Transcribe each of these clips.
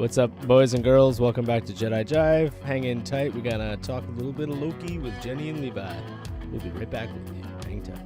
What's up, boys and girls? Welcome back to Jedi Jive. Hang in tight. We're gonna talk a little bit of Loki with Jenny and Levi. We'll be right back with you. Hang tight.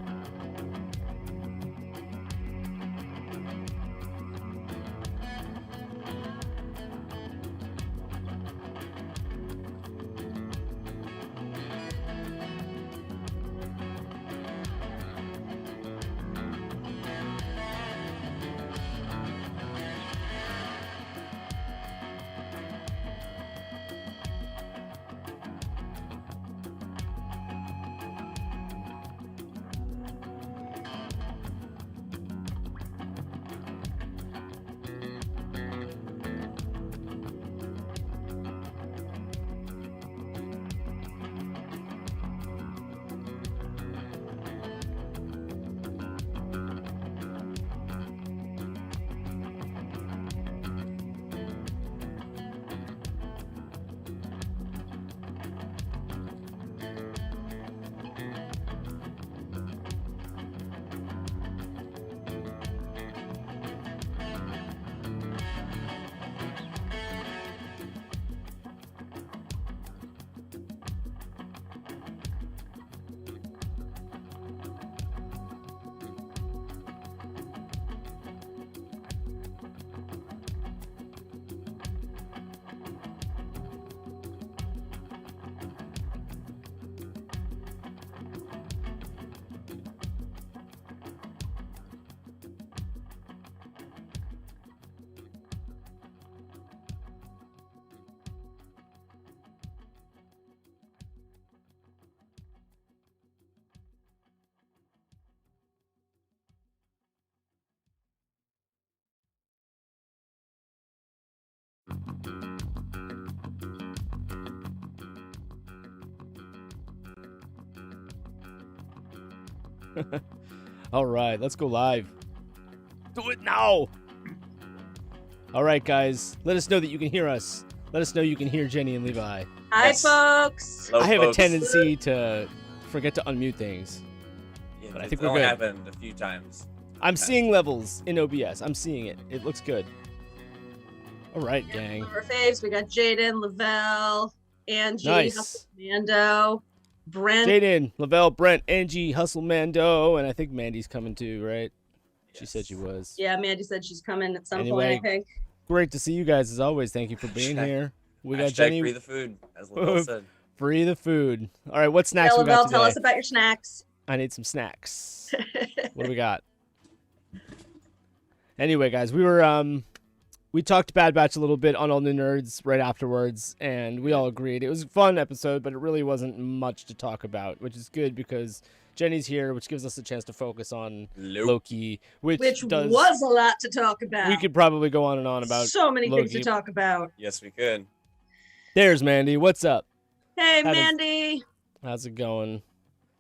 All right, let's go live. Do it now. All right, guys. Let us know that you can hear us. Let us know you can hear Jenny and Levi. Hi, folks. Hello, I have folks. a tendency to forget to unmute things. Yeah, but I it's think we're only good. happened a few times. I'm seeing levels in OBS. I'm seeing it. It looks good. All right, gang. Our faves. We got Jaden, Lavelle, Angie, Nice. Mando, Brent. Jaden, Lavelle, Brent, Angie, Hustle Mando, and I think Mandy's coming too, right? She Yes. said she was. Yeah, Mandy said she's coming at some Anyway, point, I think. Great to see you guys as always. Thank you for being here. We got Hashtag Jenny. free the food, as Lavelle said. Free the food. All right, what snacks Yeah, we got Lavelle, today? tell us about your snacks. I need some snacks. What do we got? Anyway, guys, we talked Bad Batch a little bit on All New Nerds right afterwards, and we all agreed it was a fun episode, but it really wasn't much to talk about, which is good because Jenny's here, which gives us a chance to focus on Loki, which was a lot to talk about. We could probably go on and on about so many things Loki. to talk about. Yes, we could. There's Mandy. What's up? Hey, Mandy. How's it going?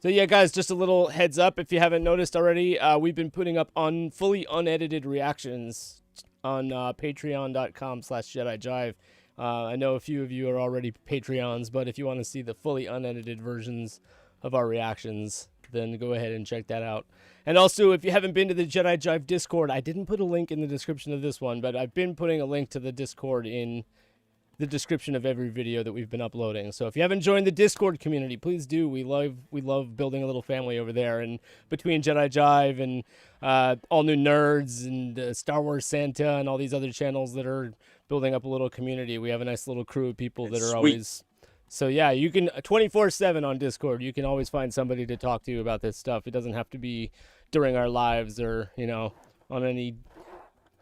So yeah, guys, just a little heads up if you haven't noticed already, we've been putting up fully unedited reactions on patreon.com/JediJive. I know a few of you are already Patreons, but if you want to see the fully unedited versions of our reactions, then go ahead and check that out. And also, if you haven't been to the Jedi Jive Discord, I didn't put a link in the description of this one, but I've been putting a link to the Discord in the description of every video that we've been uploading. So if you haven't joined the Discord community, please do. We love building a little family over there. And between Jedi Jive and All New Nerds and Star Wars Santa and all these other channels that are building up a little community, we have a nice little crew of people that are always. So yeah, you can 24/7 on Discord. You can always find somebody to talk to about this stuff. It doesn't have to be during our lives or on any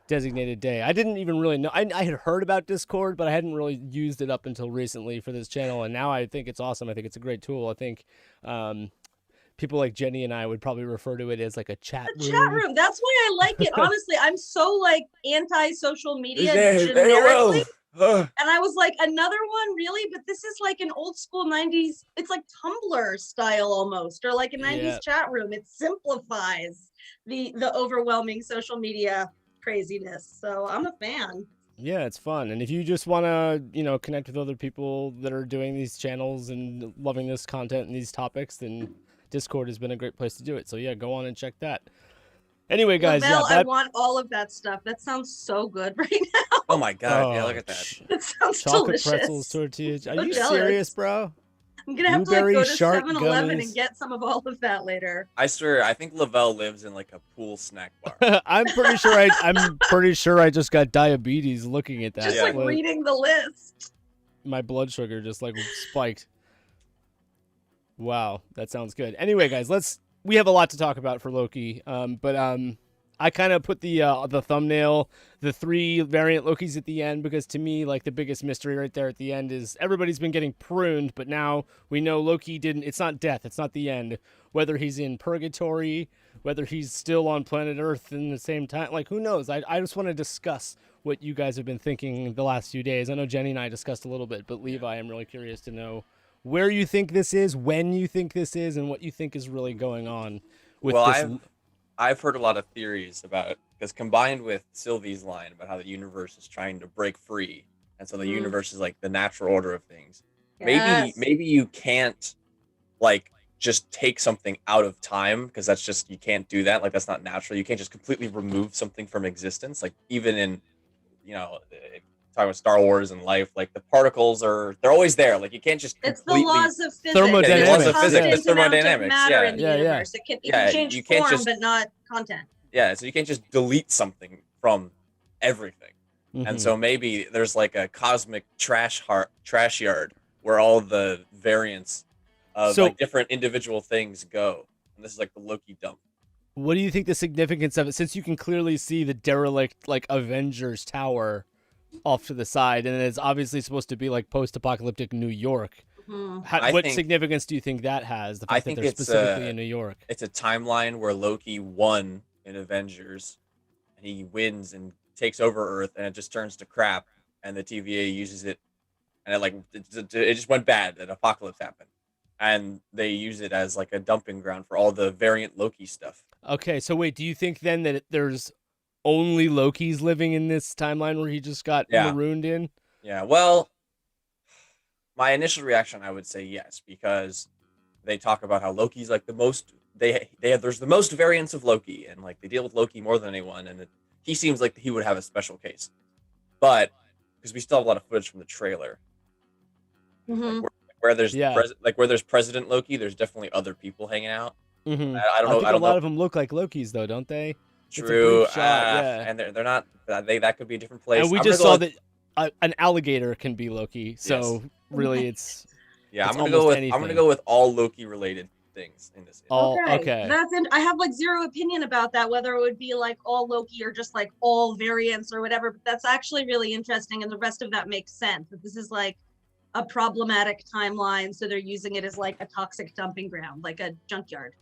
designated day. I didn't even really know. I had heard about Discord, but I hadn't really used it up until recently for this channel, and now I think it's awesome. I think it's a great tool. I think people like Jenny and I would probably refer to it as like a chat room. Chat room. That's why I like it. Honestly, I'm so like anti-social media Yeah, generically. AOL. And I was like, another one, really? But this is like an old school 90s, it's like Tumblr style almost, or like a 90s chat room. It simplifies the overwhelming social media craziness. So I'm a fan. Yeah, it's fun. And if you just want to, connect with other people that are doing these channels and loving this content and these topics, then Discord has been a great place to do it. So yeah, go on and check that. Anyway, guys, Lavelle, yeah, I want all of that stuff. That sounds so good right now. Oh my god, yeah, look at that. That sounds chocolate delicious. pretzels, tortillas. Are So you jealous. serious, bro? I'm gonna have to like Blueberry go to shark 7-Eleven gummies. and get some of all of that later. I swear, I think Lavelle lives in like a pool snack bar. I'm pretty sure I just got diabetes looking at that. Just like reading the list. My blood sugar just like spiked. Wow, that sounds good. Anyway, guys, we have a lot to talk about for Loki. But I kind of put the thumbnail, the 3 variant Lokis at the end, because to me, like, the biggest mystery right there at the end is everybody's been getting pruned, but now we know Loki didn't. It's not death. It's not the end. Whether he's in purgatory, whether he's still on planet Earth in the same time, like, who knows? I just want to discuss what you guys have been thinking the last few days. I know Jenny and I discussed a little bit, but Levi, I'm really curious to know where you think this is, when you think this is, and what you think is really going on with this. I've heard a lot of theories about it, because combined with Sylvie's line about how the universe is trying to break free, and so the universe is like the natural order of things. Yes. Maybe you can't like just take something out of time, because that's just, you can't do that. Like, that's not natural. You can't just completely remove something from existence. Like, even in, you know, talking about Star Wars and life, like the particles they're always there. Like, you can't just completely... It's the laws of physics. Thermodynamics. It's Yeah, the laws of constant physics, the amount of thermodynamics, matter yeah. in the Yeah, yeah. universe. It can change you can't form, just- but not content. Yeah, so you can't just delete something from everything. And so maybe there's like a cosmic trash yard where all the variants of like different individual things go. And this is like the Loki dump. What do you think the significance of it, since you can clearly see the derelict like Avengers Tower off to the side, and it's obviously supposed to be like post-apocalyptic New York? What significance do you think that has, the fact that they're specifically in New York? It's a timeline where Loki won in Avengers, and he wins and takes over Earth, and it just turns to crap, and the TVA uses it, and it just went bad. An apocalypse happened, and they use it as like a dumping ground for all the variant Loki stuff. Okay, so wait, do you think then that there's only Lokis living in this timeline where he just got marooned in? Yeah, well, my initial reaction, I would say yes, because they talk about how Loki's like the most, there's the most variants of Loki, and like they deal with Loki more than anyone, and he seems like he would have a special case. But because we still have a lot of footage from the trailer, like, where there's where there's President Loki, there's definitely other people hanging out. I don't know. I think a lot of them look like Lokis, though, don't they? True. Shot, yeah. And they're not. That could be a different place. And we just saw that an alligator can be Loki. So really, it's I'm gonna go with all Loki related things in this. Okay. I have like zero opinion about that, whether it would be like all Loki or just like all variants or whatever. But that's actually really interesting, and the rest of that makes sense. That this is like a problematic timeline, so they're using it as like a toxic dumping ground, like a junkyard.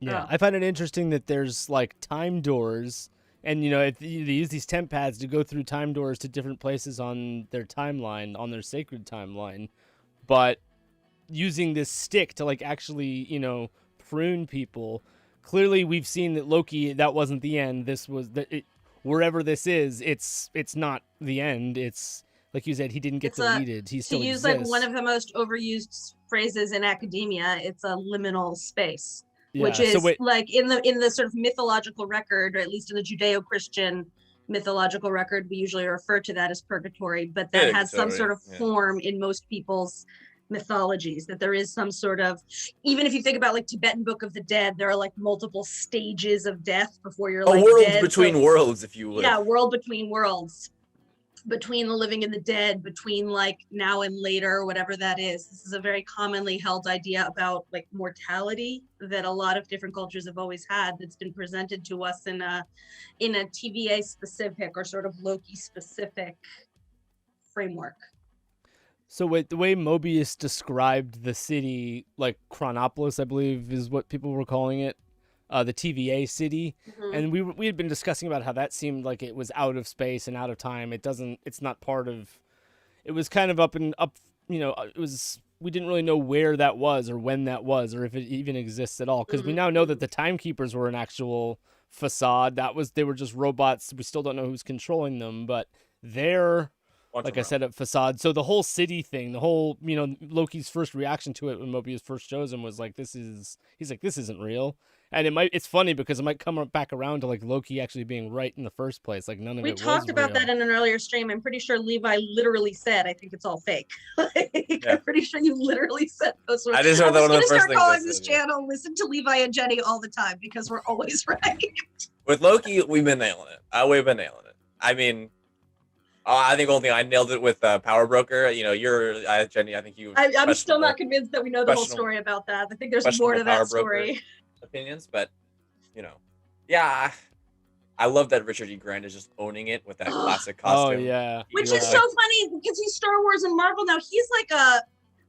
Yeah, I find it interesting that there's like time doors, and they use these temp pads to go through time doors to different places on their timeline, on their sacred timeline, but using this stick to like actually prune people. Clearly, we've seen that Loki, that wasn't the end. This was wherever this is, it's not the end. It's like you said, he didn't get deleted. He still exists. To use like one of the most overused phrases in academia, it's a liminal space. Yeah, which is like in the sort of mythological record, or at least in the Judeo-Christian mythological record, we usually refer to that as purgatory, but that has some sort of form in most people's mythologies, that there is some sort of, even if you think about like Tibetan Book of the Dead, there are like multiple stages of death before you're like world dead. Between worlds, if you would. Yeah, world between worlds. Between the living and the dead, between like now and later, whatever that is. This is a very commonly held idea about like mortality that a lot of different cultures have always had, that's been presented to us in a TVA specific or sort of Loki specific framework. So the way Mobius described the city, like Chronopolis, I believe is what people were calling it, the TVA city, and we had been discussing about how that seemed like it was out of space and out of time. It's not part of. It was kind of up. It was. We didn't really know where that was or when that was or if it even exists at all, because we now know that the timekeepers were an actual facade. They were just robots. We still don't know who's controlling them, but they're. Like I said, a facade. So the whole city thing, the whole, Loki's first reaction to it when Mobius first shows him was like, this isn't real. And it's funny because it might come back around to like Loki actually being right in the first place. Like none of We it was talked about real. that in an earlier stream. I'm pretty sure Levi literally said, "I think it's all fake." I'm pretty sure you literally said those words. I just heard I'm one of the just gonna first start things I calling this said, yeah. channel "Listen to Levi and Jenny" all the time because we're always right. With Loki, we've been nailing it. We've been nailing it. I mean, I think only I nailed it with Power Broker. You know, Jenny. I think you. I'm still not convinced that we know the whole story about that. I think there's more to that story. Opinions, but you know, yeah, I love that Richard E. Grant is just owning it with that classic costume. Oh yeah, which is so funny because he's Star Wars and Marvel now. He's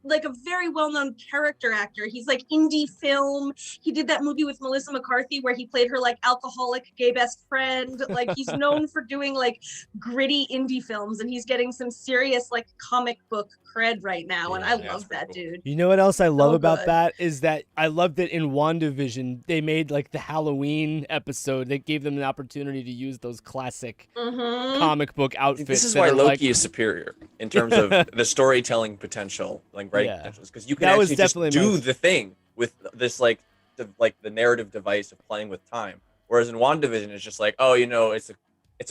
like a very well-known character actor. He's like indie film. He did that movie with Melissa McCarthy where he played her like alcoholic gay best friend. Like he's known for doing like gritty indie films, and he's getting some serious like comic book cred right now. And I love that dude. You know what else I love about that is that I love that in WandaVision they made like the Halloween episode that gave them an opportunity to use those classic comic book outfits. This is why Loki is superior in terms of the storytelling potential, like potentials, because you can actually just do the thing with this like the narrative device of playing with time. Whereas in WandaVision, it's just like, oh, you know, it's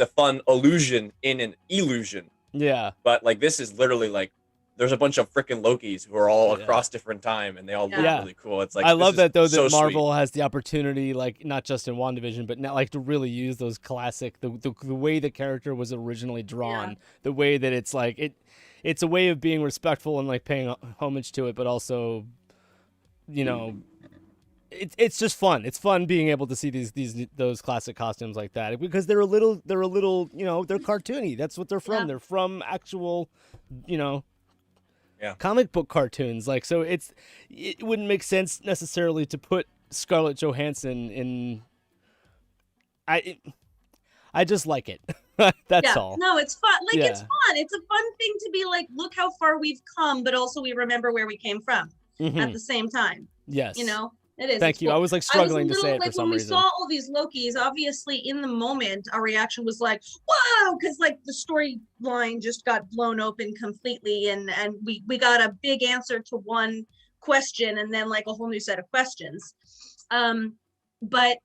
a fun illusion in an illusion. Yeah. But like this is literally like there's a bunch of freaking Lokis who are all across different time, and they all look really cool. It's like I love that though that so Marvel sweet. has the opportunity, like not just in WandaVision, but now like to really use those classic the way the character was originally drawn, the way that it's like it's a way of being respectful and like paying homage to it, but also, you know, it's just fun. It's fun being able to see those classic costumes like that because they're a little you know, they're cartoony. That's what they're from. Yeah. They're from actual, you know, comic book cartoons. Like so, it wouldn't make sense necessarily to put Scarlett Johansson in. I just like it. That's all. No, it's fun. Like it's fun. It's a fun thing to be like, look how far we've come, but also we remember where we came from at the same time. Yes. You know, it is. Thank you. Cool. I was like struggling to say it for some reason. When we saw all these Lokis, obviously in the moment, our reaction was like, whoa, because like the storyline just got blown open completely. And we got a big answer to one question and then like a whole new set of questions. But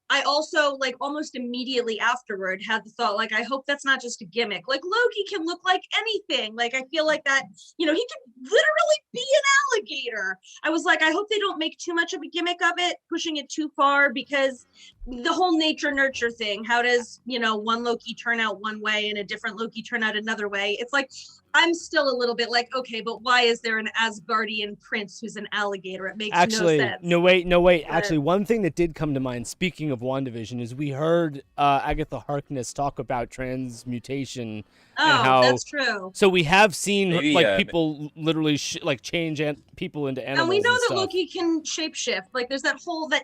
I also like almost immediately afterward had the thought like, I hope that's not just a gimmick. Like Loki can look like anything. Like I feel like that, you know, he could literally be an alligator. I was like, I hope they don't make too much of a gimmick of it, pushing it too far, because the whole nature nurture thing, how does, you know, one Loki turn out one way and a different Loki turn out another way? It's like, I'm still a little bit like, okay, but why is there an Asgardian prince who's an alligator? It makes no sense. No, wait. Actually, one thing that did come to mind, speaking of WandaVision, is we heard Agatha Harkness talk about transmutation. Oh, and how, that's true. So we have seen people literally change people into animals. And we know that Loki can shapeshift. Like there's that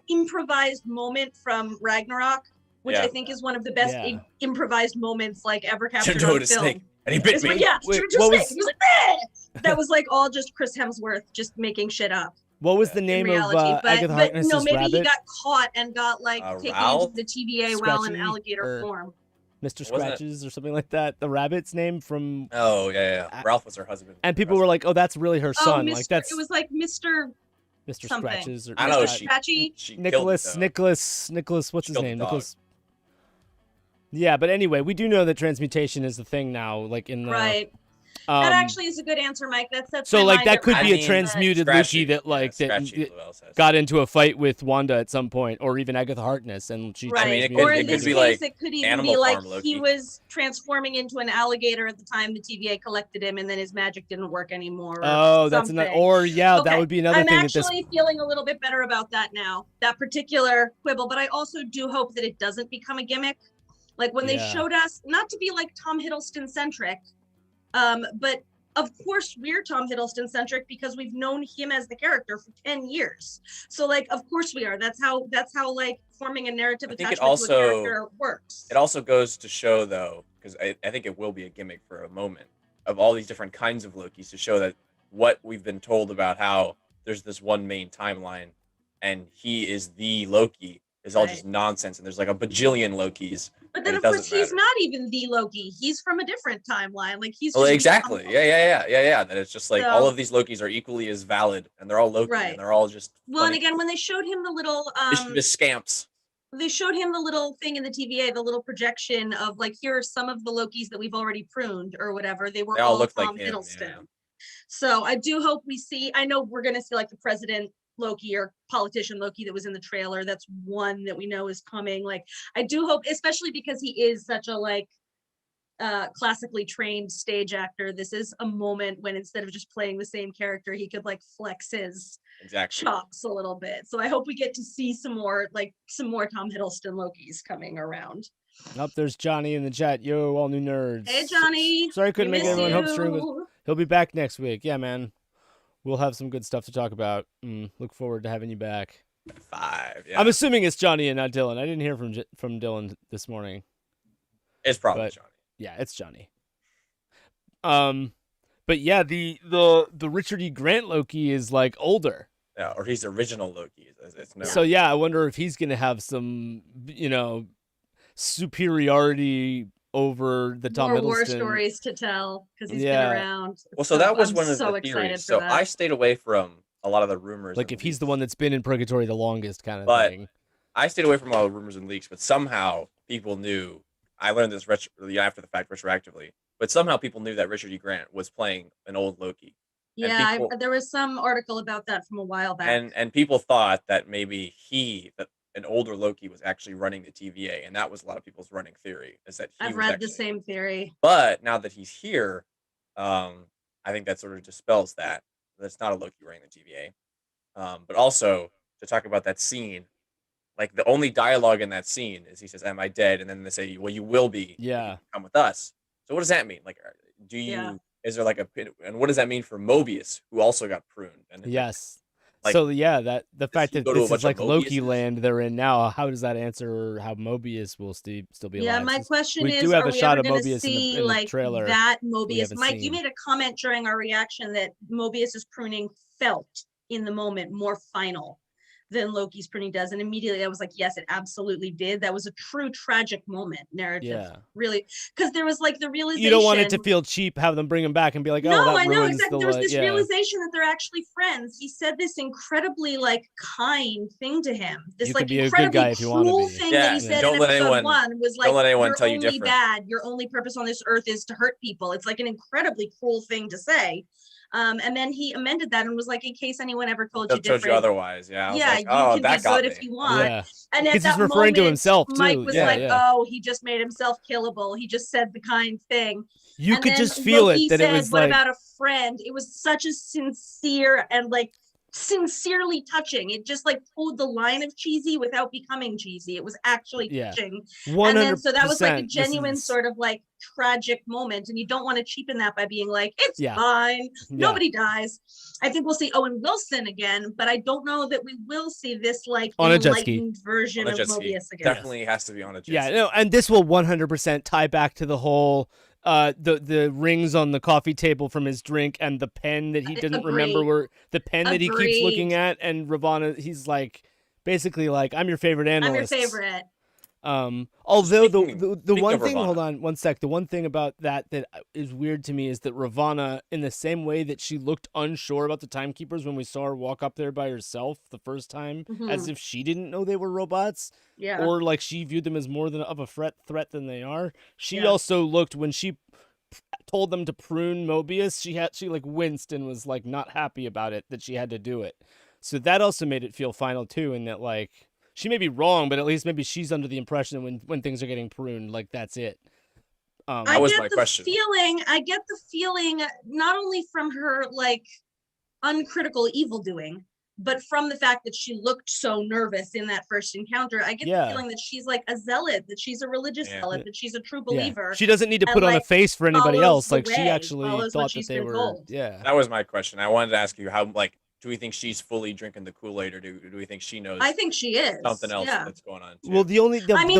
improvised moment from Ragnarok, which I think is one of the best improvised moments like ever captured on film. Snake. And he bit me. Yeah, he was like, eh! That was like all just Chris Hemsworth just making shit up. What was the name of Agatha Harkness's no, maybe rabbit? He got caught and got like taken into the TVA while in alligator form. Mr. Scratches or something like that. The rabbit's name from. Oh yeah. Ralph was her husband. And people were like, "Oh, that's really her son." Like that's. It was like Mr. Scratches or I know Scratchy. Nicholas. What's his name? Nicholas. Yeah, but anyway, we do know that transmutation is the thing now, like in the right. That actually is a good answer, Mike. That's so like that could be a transmuted Loki that like got into a fight with Wanda at some point, or even Agatha Harkness, and she. Right. I mean, or in this case, like it could even be like he was transforming into an alligator at the time the TVA collected him, and then his magic didn't work anymore. Oh, that's another. Or that would be another thing. I'm actually feeling a little bit better about that now. That particular quibble, but I also do hope that it doesn't become a gimmick. Like when they showed us, not to be like Tom Hiddleston centric, but of course we're Tom Hiddleston centric because we've known him as the character for 10 years. So like, of course we are. That's how like forming a narrative attachment to a character works. It also goes to show though, because I think it will be a gimmick for a moment, of all these different kinds of Lokis, to show that what we've been told about how there's this one main timeline and he is the Loki is all just nonsense, and there's like a bajillion Lokis. But then, of course, he's not even the Loki. He's from a different timeline. Like he's just exactly, yeah. That it's just like all of these Lokis are equally as valid, and they're all Loki, and they're all just well. And again, when they showed him the little mischievous scamps, they showed him the little thing in the TVA, the little projection of like, here are some of the Lokis that we've already pruned or whatever. They all look from like Hiddleston. Yeah. So I do hope we see. I know we're gonna see like the president Loki or politician Loki that was in the trailer. That's one that we know is coming. Like I do hope, especially because he is such a like classically trained stage actor, this is a moment when instead of just playing the same character, he could like flex his chops a little bit. So I hope we get to see some more Tom Hiddleston Lokis coming around. There's Johnny in the chat. Yo, all new nerds. Hey Johnny. Sorry I couldn't make everyone hope stream, but he'll be back next week. Yeah, man. We'll have some good stuff to talk about. Look forward to having you back. 5. Yeah. I'm assuming it's Johnny and not Dylan. I didn't hear from Dylan this morning. It's probably Johnny. Yeah, it's Johnny. But yeah, the Richard E. Grant Loki is like older. Yeah, or he's original Loki. So yeah, I wonder if he's gonna have some, superiority over the Tom Hiddleston. War stories to tell because he's been around. Well, so that was one of the theories. So I stayed away from a lot of the rumors. Like if he's the one that's been in purgatory the longest, kind of thing. I stayed away from all the rumors and leaks, but somehow people knew. I learned this after the fact, retroactively. But somehow people knew that Richard E. Grant was playing an old Loki. Yeah, there was some article about that from a while back. And people thought that maybe an older Loki was actually running the TVA, and that was a lot of people's running theory. Is that I've read the same theory. But now that he's here, I think that sort of dispels that. That's not a Loki running the TVA. But also to talk about that scene, like the only dialogue in that scene is he says, "Am I dead?" And then they say, "Well, you will be. Yeah, come with us." So what does that mean? Like, do you? Yeah. Is there like and what does that mean for Mobius, who also got pruned? And yes. Like, so yeah, that the fact that this is like Loki land they're in now, how does that answer how Mobius will still be alive? Yeah, my question is, we do have a shot of Mobius in the trailer. That Mobius, Mike, you made a comment during our reaction that Mobius's pruning felt in the moment more final than Loki's pruning does, and immediately I was like, yes, it absolutely did. That was a true tragic moment narrative, really, because there was like the realization. You don't want it to feel cheap, have them bring him back and be like, oh, no, that I know ruins exactly. There was this realization that they're actually friends. He said this incredibly like kind thing to him. This like incredibly cruel thing that he said in episode 1 was like, don't let anyone tell you only different. Bad. Your only purpose on this earth is to hurt people. It's like an incredibly cruel thing to say. And then he amended that and was like, in case anyone ever told you different. Told you otherwise, yeah. Yeah, like, oh, you can be good if you want. Yeah. And at that he's referring moment, to himself too. Mike was oh, he just made himself killable. He just said the kind thing. You could just feel Loki it that said, it was what like. About a friend? It was such a sincere and like sincerely touching. It just like pulled the line of cheesy without becoming cheesy. It was actually touching. 100%. And then so that was like a genuine sort of like tragic moment, and you don't want to cheapen that by being like, it's fine, nobody dies. I think we'll see Owen Wilson again, but I don't know that we will see this like on enlightened version of Mobius again. Definitely has to be on a jet ski. Yeah, no, and this will 100% tie back to the whole the rings on the coffee table from his drink and the pen that he didn't remember were the pen that he keeps looking at, and Ravana, he's like basically like, I'm your favorite analyst. I'm your favorite. Although the one thing, hold on one sec, the one thing about that is weird to me is that Ravana, in the same way that she looked unsure about the timekeepers when we saw her walk up there by herself the first time, as if she didn't know they were robots, or like she viewed them as more of a threat than they are. She also looked, when she told them to prune Mobius, she like winced and was like not happy about it, that she had to do it. So that also made it feel final too, in that like, she may be wrong, but at least maybe she's under the impression that when things are getting pruned, like that's it. That was my question. I get the feeling not only from her like uncritical evildoing, but from the fact that she looked so nervous in that first encounter. I get the feeling that she's like a zealot, that she's a religious zealot, that she's a true believer. She doesn't need to put on a face for anybody else. Like she actually thought that they were. Told. Yeah. That was my question. I wanted to ask you how do we think she's fully drinking the Kool-Aid, or do we think she knows? I think she is something else that's going on too. Well, the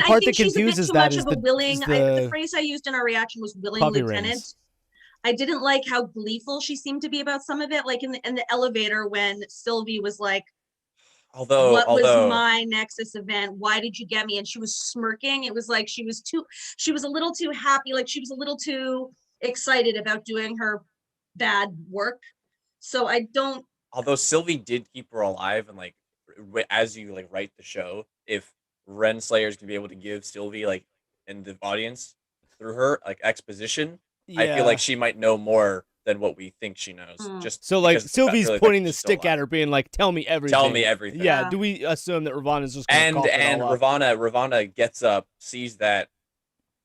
part that confuses that is the phrase I used in our reaction was willing lieutenant. Rings. I didn't like how gleeful she seemed to be about some of it, like in the elevator when Sylvie was like, Although, what was my Nexus event? Why did you get me? And she was smirking. It was like she was a little too happy. Like she was a little too excited about doing her bad work. So I don't. Although Sylvie did keep her alive, and like as you like write the show, if Renslayers can be able to give Sylvie like in the audience through her like exposition, I feel like she might know more than what we think she knows. Just so like Sylvie's pointing the she's still stick at her, being like, "Tell me everything. Tell me everything." Yeah. Do we assume that Ravana's just gonna cough it all up? Ravana gets up, sees that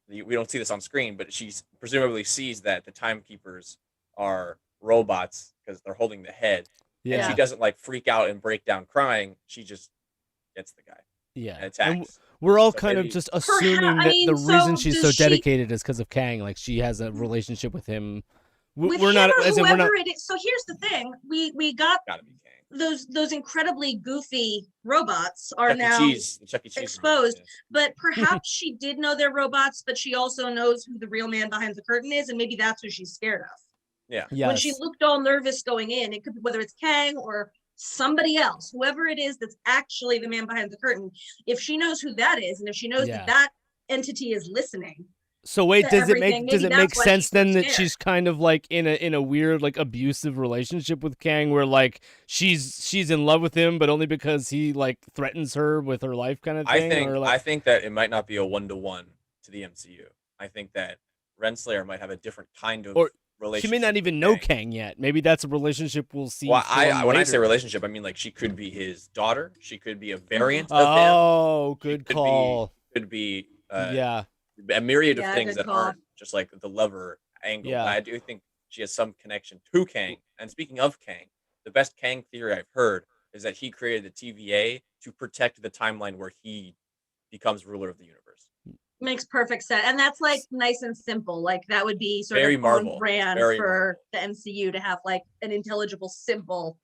we don't see this on screen, but she presumably sees that the timekeepers are robots because they're holding the head. Yeah. And she doesn't like freak out and break down crying. She just gets the guy. Yeah. And attacks. And we're all kind of just assuming that the reason she's so dedicated is because of Kang. Like she has a relationship with him. We're not, as in we're not. It is. So here's the thing: we got those incredibly goofy robots are now exposed. But perhaps she did know they're robots, but she also knows who the real man behind the curtain is, and maybe that's who she's scared of. Yeah. Yes. When she looked all nervous going in, it could be whether it's Kang or somebody else, whoever it is that's actually the man behind the curtain. If she knows who that is, and if she knows that entity is listening. So wait, does it make sense then that she's kind of like in a weird like abusive relationship with Kang, where like she's in love with him, but only because he like threatens her with her life kind of thing? I think that it might not be a 1-to-1 to the MCU. I think that Renslayer might have a different kind of relationship. She may not even know Kang yet. Maybe that's a relationship we'll see. Well, when I say relationship, I mean like she could be his daughter. She could be a variant of him. Oh, good call. Could be a myriad of things that aren't just like the lover angle. Yeah. But I do think she has some connection to Kang. And speaking of Kang, the best Kang theory I've heard is that he created the TVA to protect the timeline where he becomes ruler of the universe. Makes perfect sense. And that's like nice and simple. Like that would be sort very of Marvel. On brand very for Marvel. the MCU to have like an intelligible, simple.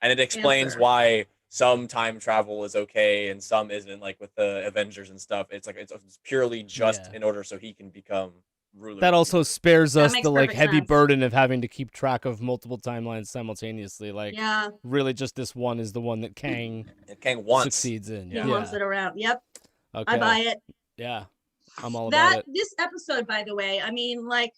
And it explains why some time travel is okay and some isn't, like with the Avengers and stuff. It's like it's purely just in order so he can become ruler. That also spares us the like heavy burden of having to keep track of multiple timelines simultaneously. Like really just this one is the one that Kang succeeds in. He wants it around. Yep. Okay. I buy it. Yeah. I'm all about it. This episode, by the way, I mean, like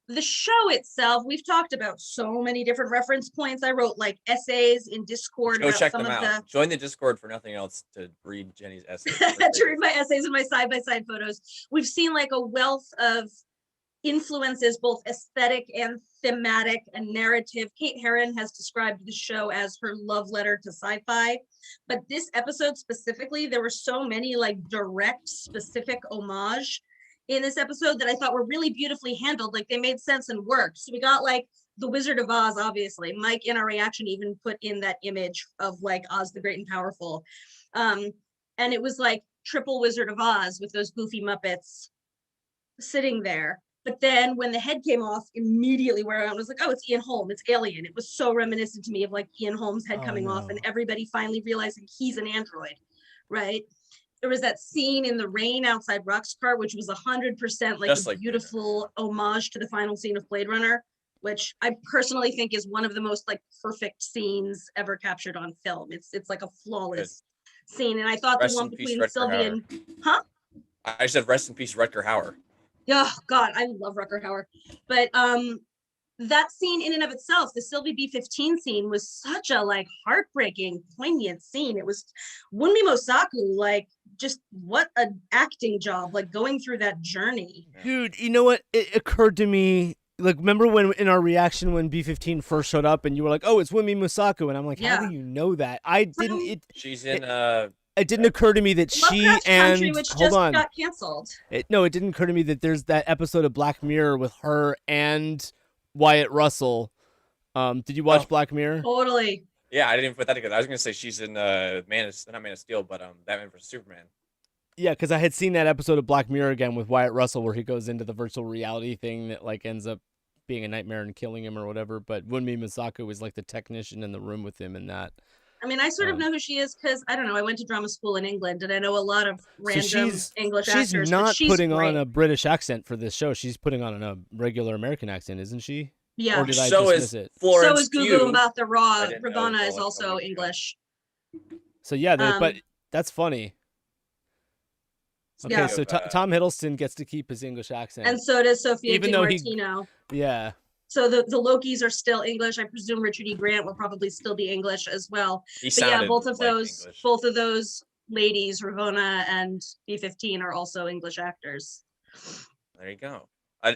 the show itself, we've talked about so many different reference points. I wrote like essays in Discord. Go check them out. Join the Discord for nothing else to read Jenny's essays. To read my essays and my side-by-side photos. We've seen like a wealth of influences, both aesthetic and thematic and narrative. Kate Herron has described the show as her love letter to sci-fi. But this episode specifically, there were so many like direct, specific homage in this episode that I thought were really beautifully handled. Like they made sense and worked. So we got like the Wizard of Oz, obviously. Mike in our reaction even put in that image of like Oz the Great and Powerful. And it was like triple Wizard of Oz with those goofy Muppets sitting there. But then when the head came off, immediately where I was like, oh, it's Ian Holm, it's Alien. It was so reminiscent to me of like Ian Holm's head coming off and everybody finally realizing he's an android, right? There was that scene in the rain outside Roxcar, which was 100% like a beautiful homage to the final scene of Blade Runner, which I personally think is one of the most like perfect scenes ever captured on film. It's like a flawless scene. And I thought the one between Sylvie and I said rest in peace, Rutger Hauer. Oh God, I love Rutger Hauer. But that scene in and of itself, the Sylvie B-15 scene, was such a like heartbreaking, poignant scene. It was Wunmi Mosaku, like just what an acting job, like going through that journey. Dude, you know what? It occurred to me, like, remember when in our reaction when B-15 first showed up and you were like, oh, it's Wunmi Mosaku, and I'm like, how do you know that? I didn't. She's in It didn't occur to me that she and Country, which just got canceled. It didn't occur to me that there's that episode of Black Mirror with her and Wyatt Russell. Did you watch Black Mirror? Totally. Yeah, I didn't even put that together. I was gonna say she's in not Man of Steel, but Batman vs Superman. Yeah, because I had seen that episode of Black Mirror again with Wyatt Russell where he goes into the virtual reality thing that like ends up being a nightmare and killing him or whatever. But Wunmi Mosaku was like the technician in the room with him in that. I mean, I sort of know who she is because, I don't know, I went to drama school in England and I know a lot of random English actors. She's not putting on a British accent for this show. She's putting on a regular American accent, isn't she? Yeah. Or did I dismiss it? So is Gugu Mbatha-Raw. Ravana is also English. So yeah, but Um, that's funny. Okay, Yeah. so Tom Hiddleston gets to keep his English accent, And so does Sophia even though he, DiMartino. yeah, So the Lokis are still English. I presume Richard E. Grant will probably still be English as well. He But yeah, sounded like English. both of those ladies, Ravana and B15, are also English actors. There you go.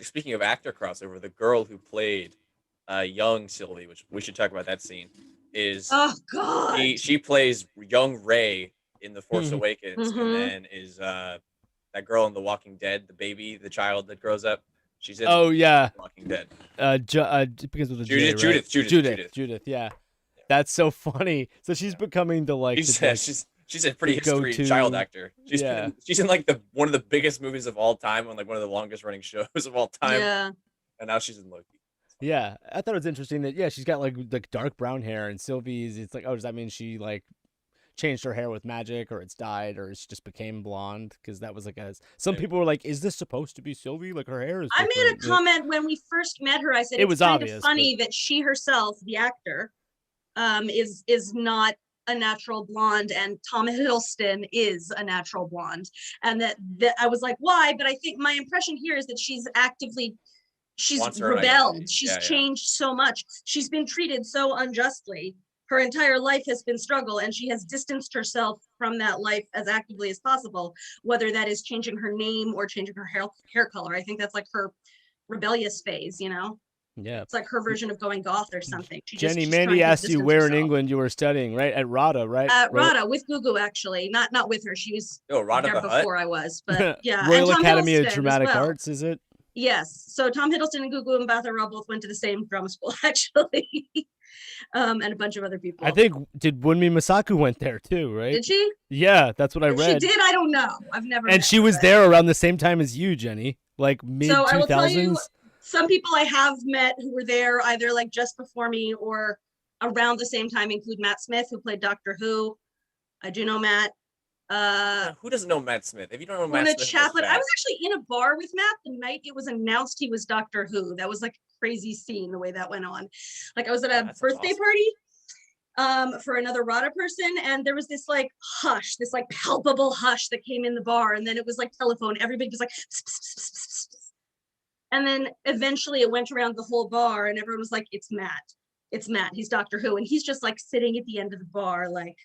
Speaking of actor crossover, the girl who played young Sylvie, which we should talk about that scene, is Oh God. she plays young Rey in The Force Mhm. Awakens, and then is that girl in The Walking Dead, the baby, the child that grows up. She's in oh yeah, Walking Dead. it begins with a J, right? Judith. Yeah, that's so funny. So she's becoming the like, She's a pretty history go-to- child actor. yeah. She's in like one of the biggest movies of all time, and like one of the longest running shows of all time. Yeah. And now she's in Loki. Yeah, I thought it was interesting that she's got like dark brown hair, and Sylvie's, it's like, oh, does that mean she like changed her hair with magic, or it's dyed, or she just became blonde? Because that was like some people were like, is this supposed to be Sylvie? Like her hair is I different. made a comment when we first met her. I said It it's was kind obvious, of funny that she herself, the actor, is not a natural blonde, and Tom Hiddleston is a natural blonde. And that I was like, why? But I think my impression here is that she's rebelled. She's changed so much. She's been treated so unjustly. Her entire life has been struggle, and she has distanced herself from that life as actively as possible, whether that is changing her name or changing her hair color. I think that's like her rebellious phase, you know? Yeah. It's like her version of going goth or something. Jenny, Mandy asked you where in England you were studying, right? At RADA, right? At RADA with Gugu, actually. Not with her. She was RADA there before I was. But yeah. Royal Academy of Dramatic Arts, is it? Yes. So Tom Hiddleston and Gugu Mbatha-Raw both went to the same drama school, actually. And a bunch of other people. I think, did Wunmi Masaku went there too, right? Did she? Yeah, that's what I read. She did? I don't know. I've never And she was there around the same time as you, Jenny. Like mid-2000s. So I will tell you, some people I have met who were there either like just before me or around the same time include Matt Smith, who played Doctor Who. I do know Matt. Who doesn't know Matt Smith? If you don't know Matt Smith, Chaplin. I was actually in a bar with Matt the night it was announced he was Doctor Who. That was like a crazy scene the way that went on. Like I was at a birthday party for another RADA person, and there was this like hush, this like palpable hush that came in the bar, and then it was like telephone. Everybody was like, pss, pss, pss, pss, pss, pss. And then eventually it went around the whole bar, and everyone was like, "It's Matt. It's Matt. He's Doctor Who," and he's just like sitting at the end of the bar, like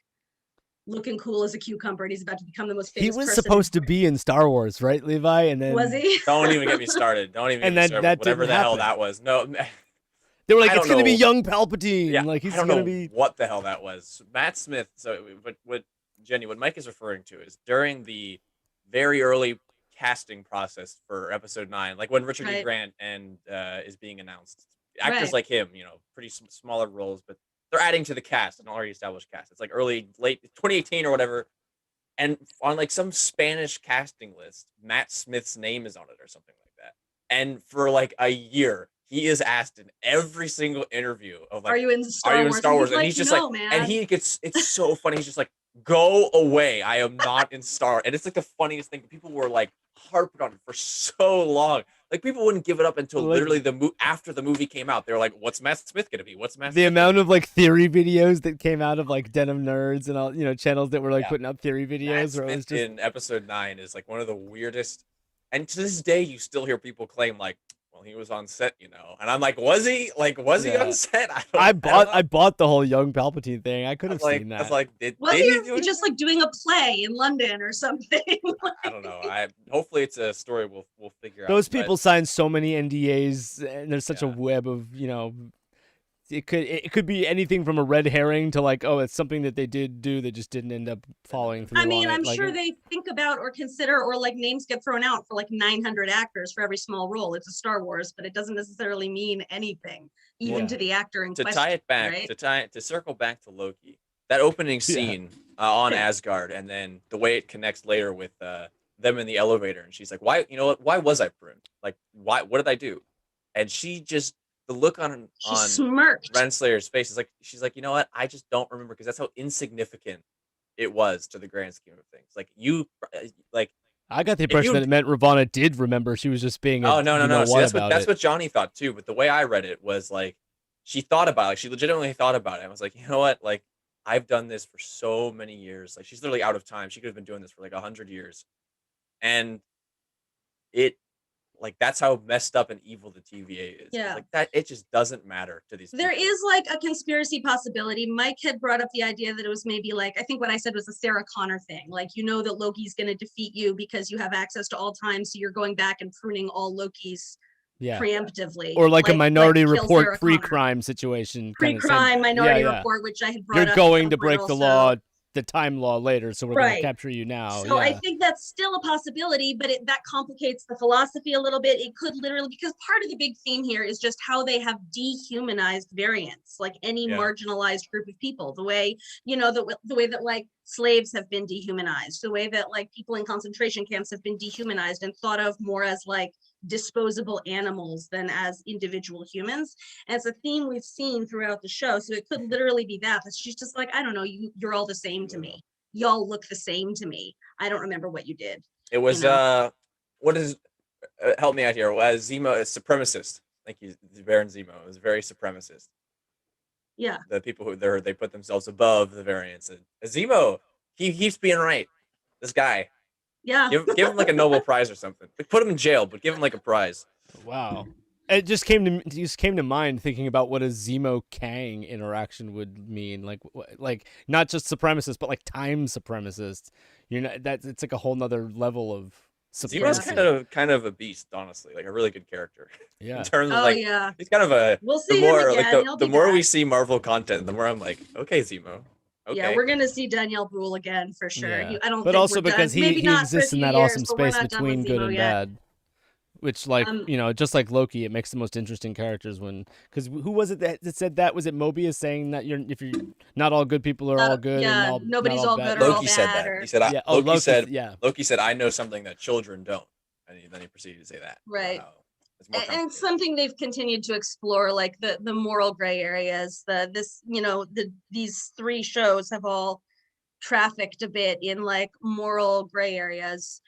looking cool as a cucumber, and he's about to become the most famous. He was supposed to be in Star Wars, right, Levi? And then was he? Don't even get me started. Don't even. Get me started. Whatever the hell that was. No. They were like, it's gonna be young Palpatine. Yeah, like he's gonna be what the hell that was. Matt Smith. So, what Jenny, what Mike is referring to is during the very early casting process for Episode 9, like when Richard E. Grant and is being announced. Actors like him, pretty smaller roles, but they're adding to the cast, an already established cast. It's like late 2018 or whatever. And on like some Spanish casting list, Matt Smith's name is on it or something like that. And for like a year, he is asked in every single interview of like, are you in Star Wars? And he's just like, man. and it's so funny. He's just like, go away. I am not in Star. And it's like the funniest thing. People were like harping on it for so long. Like people wouldn't give it up until literally after the movie came out. They were like, "What's Matt Smith gonna be? What's Matt?" The amount of like theory videos that came out of like Denim Nerds and all, channels that were like putting up theory videos. Matt Smith in Episode 9 is like one of the weirdest. And to this day, you still hear people claim like, "Well, he was on set," And I'm like, "Was he? Like, was he on set?" I bought the whole young Palpatine thing. I could have seen that. I was like, was he just like doing a play in London or something? I don't know. Hopefully it's a story we'll figure out. Those people signed so many NDAs, and there's such a web of it could be anything from a red herring to like, oh, it's something that they did do that just didn't end up following through. I mean, I'm sure they think about or consider, or like names get thrown out for like 900 actors for every small role. It's a Star Wars, but it doesn't necessarily mean anything, even to the actor in question. To tie it back, to circle back to Loki, that opening scene on Asgard, and then the way it connects later with them in the elevator, and she's like, "Why? You know what? Why was I pruned? Like, why? What did I do?" And she just. The look on Renslayer's face is like, she's like, you know what? I just don't remember, because that's how insignificant it was to the grand scheme of things. Like I got the impression that it meant Ravana did remember. She was just being no. See, that's what Johnny thought too. But the way I read it was like, she thought about it. Like, she legitimately thought about it. I was like, you know what? Like, I've done this for so many years. Like she's literally out of time. She could have been doing this for like 100 years. And it like that's how messed up and evil the TVA is. Yeah. Like that it just doesn't matter to these There people. is like a conspiracy possibility. Mike had brought up the idea that it was maybe like, I think what I said was a Sarah Connor thing. Like, you know that Loki's going to defeat you because you have access to all time. So you're going back and pruning all Loki's preemptively. Or like a Minority kill Report Sarah pre-crime situation. Pre-crime Minority Report, which I had brought You're up. going to break the also. law, the time law later, so we're going to Right. capture you now. So I think that's still a possibility, but that complicates the philosophy a little bit. It could literally, because part of the big theme here is just how they have dehumanized variants, like any marginalized group of people. The way, you know, the way that like slaves have been dehumanized, the way that like people in concentration camps have been dehumanized and thought of more as like disposable animals than as individual humans. And it's a theme we've seen throughout the show. So it could literally be that she's just like, I don't know, you're all the same to me. Y'all look the same to me. I don't remember what you did. It was what is help me out here. Zemo is supremacist. Thank you, Baron Zemo. It was very supremacist. Yeah. The people who they put themselves above the variants. And Zemo, he keeps being right. This guy. Yeah. Give him like a Nobel Prize or something. Put him in jail, but give him like a prize. Wow. It just came to mind thinking about what a Zemo Kang interaction would mean, like not just supremacist, but like time supremacist. You're not that it's like a whole nother level of supremacy. Zemo's kind of a beast, honestly, like a really good character. Yeah. In terms of he's kind of a. We'll see the more him again. like the more we see Marvel content, the more I'm like, okay, Zemo. Okay. Yeah, we're gonna see Danielle Brühl again for sure. Yeah. I don't. But think also we're because done. he Maybe not exists for a in that few years, awesome but we're space not done with between good Zemo and yet. bad. Which, like, you know, just like Loki, it makes the most interesting characters when, because who was it that said that? Was it Mobius saying that if you're not all good people are all good? Yeah, and nobody's all bad? good or all Loki said bad. that. He said, Loki said, I know something that children don't. And then he proceeded to say that. Right. Wow. And it's something they've continued to explore, like the moral gray areas. These three shows have all trafficked a bit in like moral gray areas.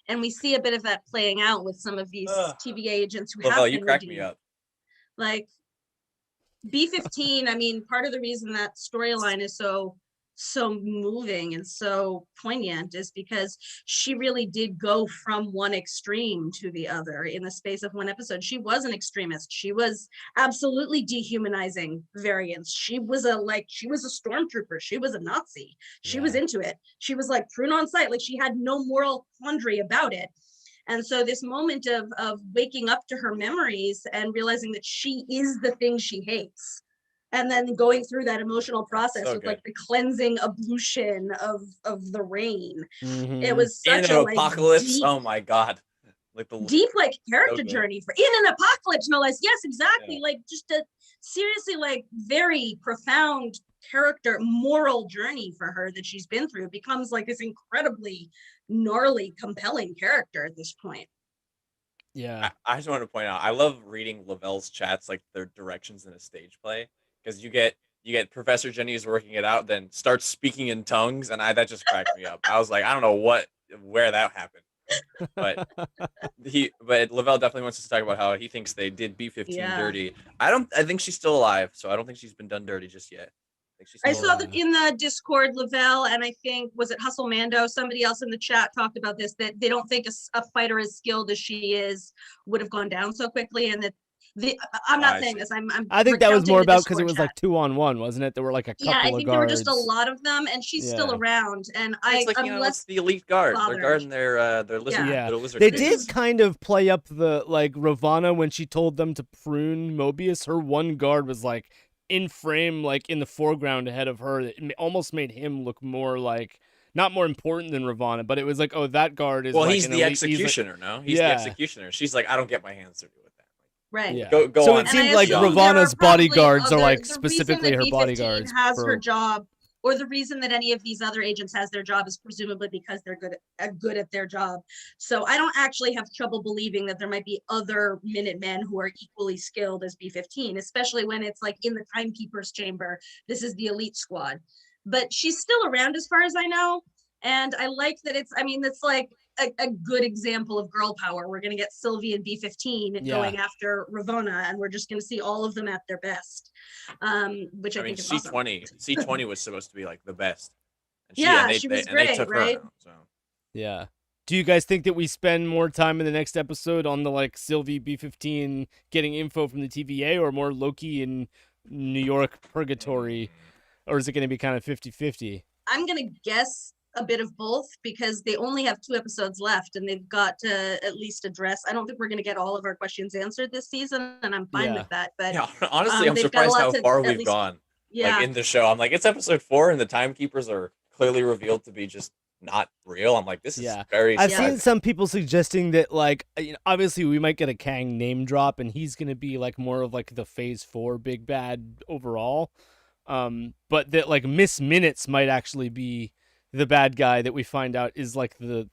And we see a bit of that playing out with some of these TVA agents who have been you cracked redeemed. me up. Like B-15, I mean, part of the reason that storyline is so moving and so poignant is because she really did go from one extreme to the other in the space of one episode. She was an extremist. She was absolutely dehumanizing variants. She was a stormtrooper. She was a Nazi. She was into it. She was like prune on sight. Like she had no moral quandary about it. And so this moment of waking up to her memories and realizing that she is the thing she hates, and then going through that emotional process with like the cleansing ablution of the rain. Mm-hmm. It was such in an a apocalypse. deep, oh my god, like the deep character journey for in an apocalypse, no less. Yes, exactly. Yeah. Like just a seriously like very profound character moral journey for her that she's been through. It becomes like this incredibly gnarly, compelling character at this point. Yeah, I just want to point out, I love reading Lavelle's chats, like their directions in a stage play, because you get Professor Jenny is working it out, then starts speaking in tongues, and that just cracked me up. I was like, I don't know where that happened, but Lavelle definitely wants us to talk about how he thinks they did B-15 dirty. I think she's still alive, so I don't think she's been done dirty just yet. I saw that in the Discord, Lavelle, and I think, was it Hustle Mando? Somebody else in the chat talked about this, that they don't think a fighter as skilled as she is would have gone down so quickly, and that I'm not saying this. I think that was more about because it was like 2-on-1, wasn't it? There were like a couple of guards. Yeah, I think there were just a lot of them, and she's still around. And it's the elite guard. They're guarding their lizard. Yeah, lizard they faces. did kind of play up the like Ravana when she told them to prune Mobius. Her one guard was like in frame, like in the foreground ahead of her. It almost made him look more like not more important than Ravana, but it was like, oh, that guard is. Well, like he's the executioner. He's the executioner. She's like, I don't get my hands dirty with that. Right. Yeah. Go so on. it seemed like Ravana's bodyguards are like specifically her bodyguards. Has her job, or the reason that any of these other agents has their job is presumably because they're good at their job. So I don't actually have trouble believing that there might be other Minutemen who are equally skilled as B-15, especially when it's like in the Timekeeper's chamber. This is the elite squad, but she's still around as far as I know. And I like that it's like a good example of girl power. We're going to get Sylvie and B15 going after Ravana, and we're just going to see all of them at their best, which I think is awesome. C20 was supposed to be like the best. And she was great, they took right? her out, so. Yeah. Do you guys think that we spend more time in the next episode on the like Sylvie B15 getting info from the TVA, or more Loki in New York Purgatory, or is it going to be kind of 50-50? I'm going to guess a bit of both, because they only have 2 episodes left and they've got to at least address. I don't think we're going to get all of our questions answered this season, and I'm fine with that. But yeah, honestly, I'm surprised how far we've gone. Yeah. Like in the show, I'm like, it's episode 4 and the timekeepers are clearly revealed to be just not real. I'm like, this is very. I've seen some people suggesting that, like, you know, obviously we might get a Kang name drop, and he's gonna be like more of like the Phase 4 big bad overall. But that like Miss Minutes might actually be the bad guy that we find out is like the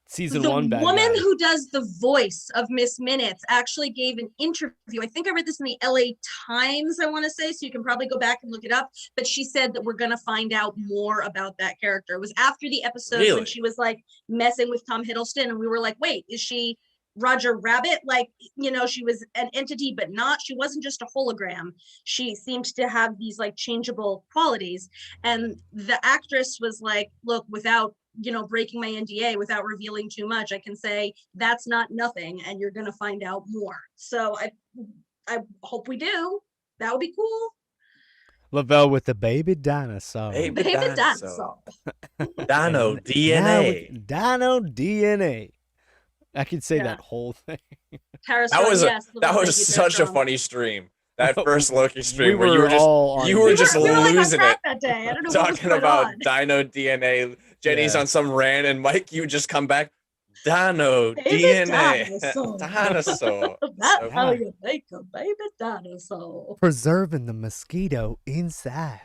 season 1 bad guy. The woman who does the voice of Miss Minutes actually gave an interview. I think I read this in the LA Times, I want to say, so you can probably go back and look it up. But she said that we're going to find out more about that character. It was after the episode when she was like messing with Tom Hiddleston, and we were like, wait, is she Roger Rabbit? Like, you know, she was an entity, but not. She wasn't just a hologram. She seemed to have these like changeable qualities. And the actress was like, look, without, you know, breaking my NDA, without revealing too much, I can say that's not nothing, and you're gonna find out more. So I hope we do. That would be cool. Lavelle with the baby dinosaur. Baby dinosaur. Dino DNA. Dino DNA. I could say that whole thing. That was such a funny stream. That first Loki stream where you were just losing it. That day. I don't know talking about Dino DNA. Jenny's on some rant, and Mike, you just come back. Dino DNA. Dinosaur. That's how you make a baby dinosaur. Preserving the mosquito inside.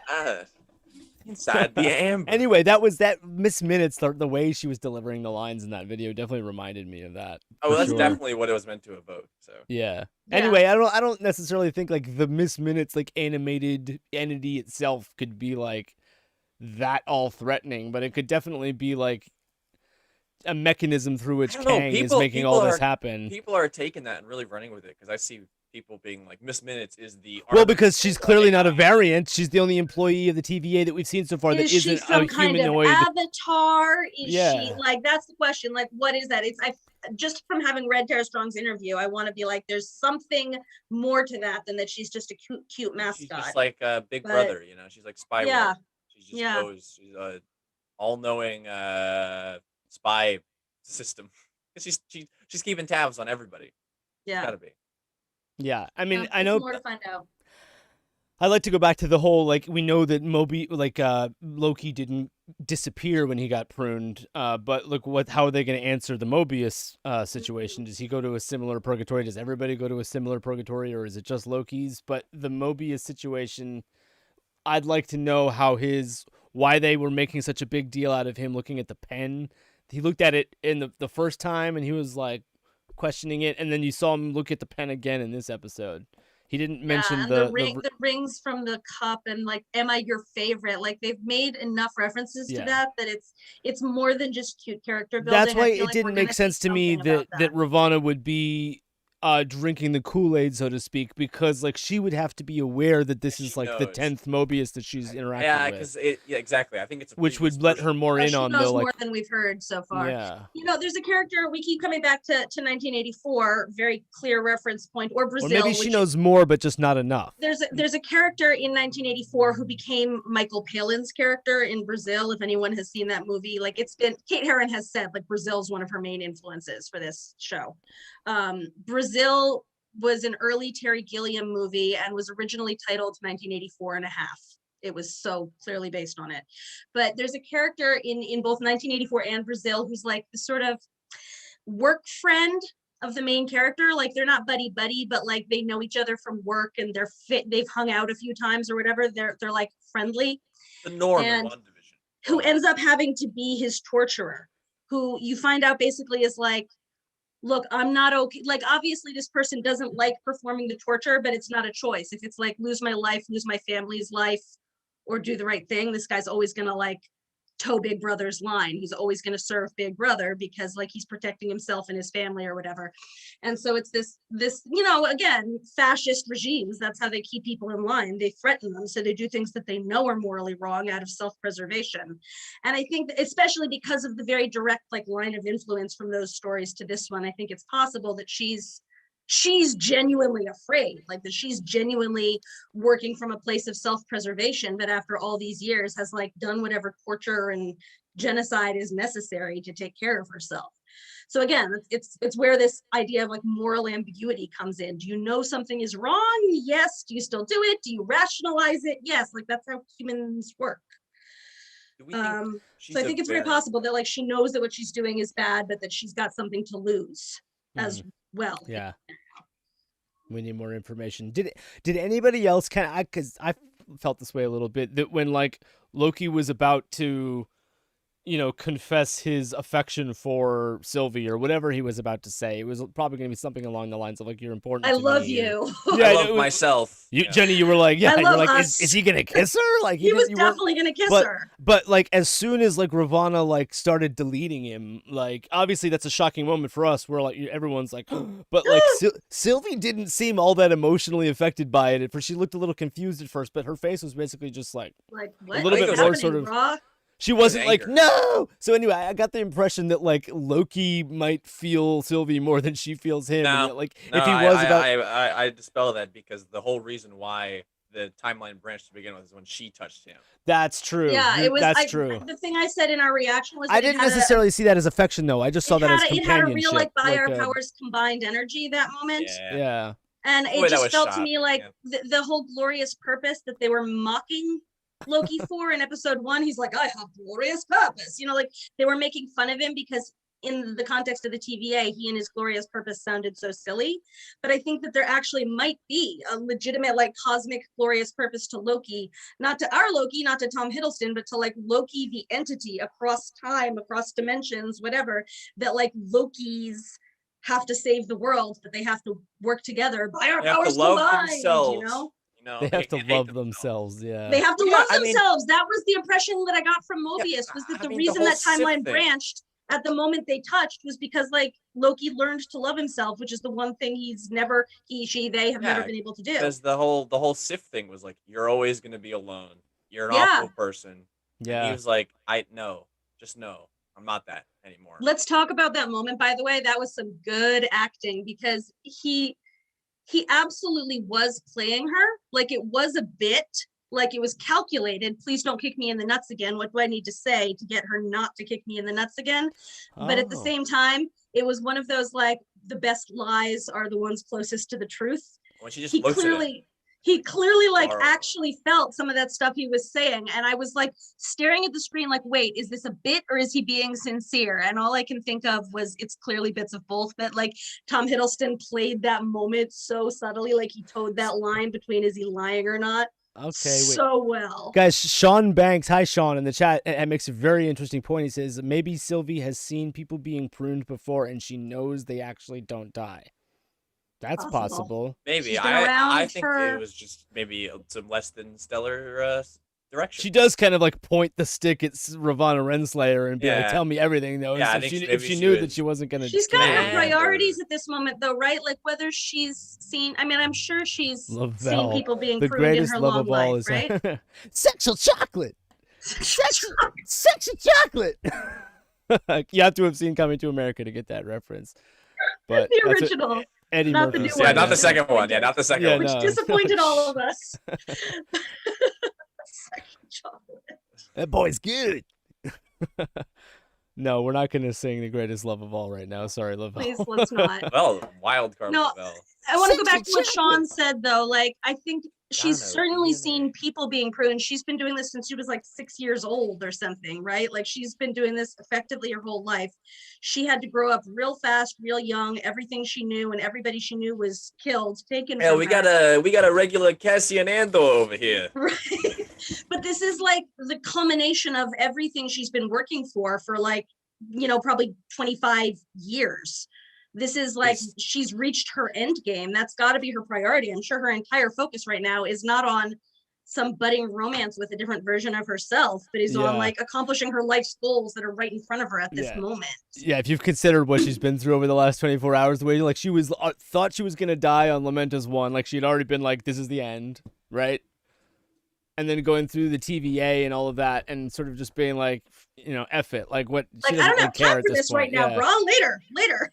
Inside the amber. Anyway, that was that Miss Minutes. The way she was delivering the lines in that video definitely reminded me of that. Oh, that's definitely what it was meant to evoke. So yeah. Anyway, I don't necessarily think like the Miss Minutes like animated entity itself could be like that all threatening, but it could definitely be like a mechanism through which Kang is making all this happen. People are taking that and really running with it, because I see people being like, Miss Minutes is the because she's clearly not a variant. She's the only employee of the TVA that we've seen so far that isn't a humanoid. Kind of avatar? Is she like, that's the question? Like, what is that? I just from having read Tara Strong's interview, I want to be like, there's something more to that than that she's just a cute mascot. She's just like a Big Brother, you know. She's like Spyware. Yeah. She just goes. She's a all-knowing spy system. She's keeping tabs on everybody. Yeah. It's gotta be. Yeah, I mean, I know. More to find out. I like to go back to the whole like we know that Loki didn't disappear when he got pruned, but look how are they going to answer the Mobius situation? Does he go to a similar purgatory? Does everybody go to a similar purgatory, or is it just Loki's? But the Mobius situation, I'd like to know why they were making such a big deal out of him looking at the pen. He looked at it in the first time and he was like questioning it, and then you saw him look at the pen again in this episode. He didn't mention the rings from the cup and like, am I your favorite? Like, they've made enough references to that it's more than just cute character building. That's why it didn't make sense to me that Ravana would be drinking the Kool-Aid, so to speak, because like she would have to be aware that this is like the 10th Mobius that she's interacting with. Exactly. I think it's which would let her more in on the more than we've heard so far. Yeah. You know, there's a character, we keep coming back to 1984, very clear reference point, or Brazil. Or maybe she knows more, but just not enough. There's a character in 1984 who became Michael Palin's character in Brazil. If anyone has seen that movie, like Kate Herron has said like Brazil's one of her main influences for this show. Brazil was an early Terry Gilliam movie and was originally titled 1984 and a half. It was so clearly based on it. But there's a character in both 1984 and Brazil who's like the sort of work friend of the main character. Like, they're not buddy, but like they know each other from work and they've hung out a few times or whatever. They're like friendly. The norm in one division. Who ends up having to be his torturer, who you find out basically is like, look, I'm not okay. Like, obviously this person doesn't like performing the torture, but it's not a choice. If it's like lose my life, lose my family's life, or do the right thing, this guy's always gonna like toe Big Brother's line. He's always going to serve Big Brother because like he's protecting himself and his family or whatever. And so it's this, you know, again, fascist regimes, that's how they keep people in line. They threaten them. So they do things that they know are morally wrong out of self-preservation. And I think that especially because of the very direct like line of influence from those stories to this one, I think it's possible that she's genuinely afraid, like that she's genuinely working from a place of self-preservation, but after all these years has like done whatever torture and genocide is necessary to take care of herself. So again, it's where this idea of like moral ambiguity comes in. Do you know something is wrong? Yes. Do you still do it? Do you rationalize it? Yes. Like that's how humans work. So I think it's very possible that like she knows that what she's doing is bad, but that she's got something to lose as well. Yeah. We need more information. Did anybody else because I felt this way a little bit, that when like Loki was about to, you know, confess his affection for Sylvie or whatever he was about to say, it was probably going to be something along the lines of like, you're important I to love me, you. Yeah, I love myself. Jenny, you were like, yeah, you're like, us. is he going to kiss her? Like he was definitely going to kiss her. But like as soon as like Ravana like started deleting him, like obviously that's a shocking moment for us where like everyone's like, but like Sylvie didn't seem all that emotionally affected by it. For she looked a little confused at first, but her face was basically just like what? A little bit more sort of. Raw? She wasn't like, no. So anyway, I got the impression that like Loki might feel Sylvie more than she feels him. And that, like if he was I dispel that, because the whole reason why the timeline branched to begin with is when she touched him. That's true. Yeah, it was. That's true. The thing I said in our reaction was I didn't necessarily see that as affection, though. I just saw that as companionship. It had a real like by our powers combined energy that moment. Yeah. And it just felt to me like the whole glorious purpose that they were mocking Loki for in episode 1. He's like, I have glorious purpose, you know, like they were making fun of him because in the context of the TVA, he and his glorious purpose sounded so silly. But I think that there actually might be a legitimate like cosmic glorious purpose to Loki, not to our Loki, not to Tom Hiddleston, but to like Loki the entity across time, across dimensions, whatever, that like Lokis have to save the world, but they have to work together by our powers combined, you know? No, they have to love themselves. Yeah, they have to love themselves. That was the impression that I got from Mobius, was that the reason that timeline branched at the moment they touched was because like Loki learned to love himself, which is the one thing he's never, they have never been able to do. Because the whole Sif thing was like, you're always going to be alone. You're an awful person. Yeah, and he was like, just know I'm not that anymore. Let's talk about that moment. By the way, that was some good acting, because he absolutely was playing her. Like it was a bit, like it was calculated. Please don't kick me in the nuts again. What do I need to say to get her not to kick me in the nuts again? But at the same time, it was one of those like the best lies are the ones closest to the truth. When she just looks at it. He clearly like actually felt some of that stuff he was saying. And I was like staring at the screen like, wait, is this a bit or is he being sincere? And all I can think of was it's clearly bits of both. But like Tom Hiddleston played that moment so subtly, like he towed that line between is he lying or not. Okay, so well. Guys, Sean Banks, hi Sean, in the chat, and makes a very interesting point. He says, maybe Sylvie has seen people being pruned before and she knows they actually don't die. That's possible. Maybe. I think it was just maybe some less than stellar direction. She does kind of like point the stick at Ravana Renslayer and be like, tell me everything, though. Yeah, if she knew that she wasn't going to. She's got her priorities at this moment, though, right? Like whether she's seen, I mean, I'm sure she's seen people being pruned in her long life, right? Sexual chocolate. Sexual chocolate. You have to have seen Coming to America to get that reference. But the original. Eddie not Murphy. The not the second one. Yeah, not the second one. Which disappointed all of us. That boy's good. No, we're not going to sing The Greatest Love of All right now. Sorry, Lavelle. Please, let's not. Well, wild card Lavelle. I want to go back to what Sean said, though. Like, I think she's certainly seen people being pruned. She's been doing this since she was like 6 years old or something, right? Like she's been doing this effectively her whole life. She had to grow up real fast, real young. Everything she knew and everybody she knew was killed, taken from we got a regular Cassian Andor over here. Right. But this is like the culmination of everything she's been working for like, you know, probably 25 years. This is like she's reached her end game. That's got to be her priority. I'm sure her entire focus right now is not on some budding romance with a different version of herself, but is on like accomplishing her life's goals that are right in front of her at this moment. Yeah, if you've considered what she's been through over the last 24 hours, the way like she was thought she was gonna die on Lamentus 1, like she'd already been like, this is the end, right? And then going through the TVA and all of that, and sort of just being like, you know, F it, like what? Like she I don't really have care time at for this point. right now, bro. Later.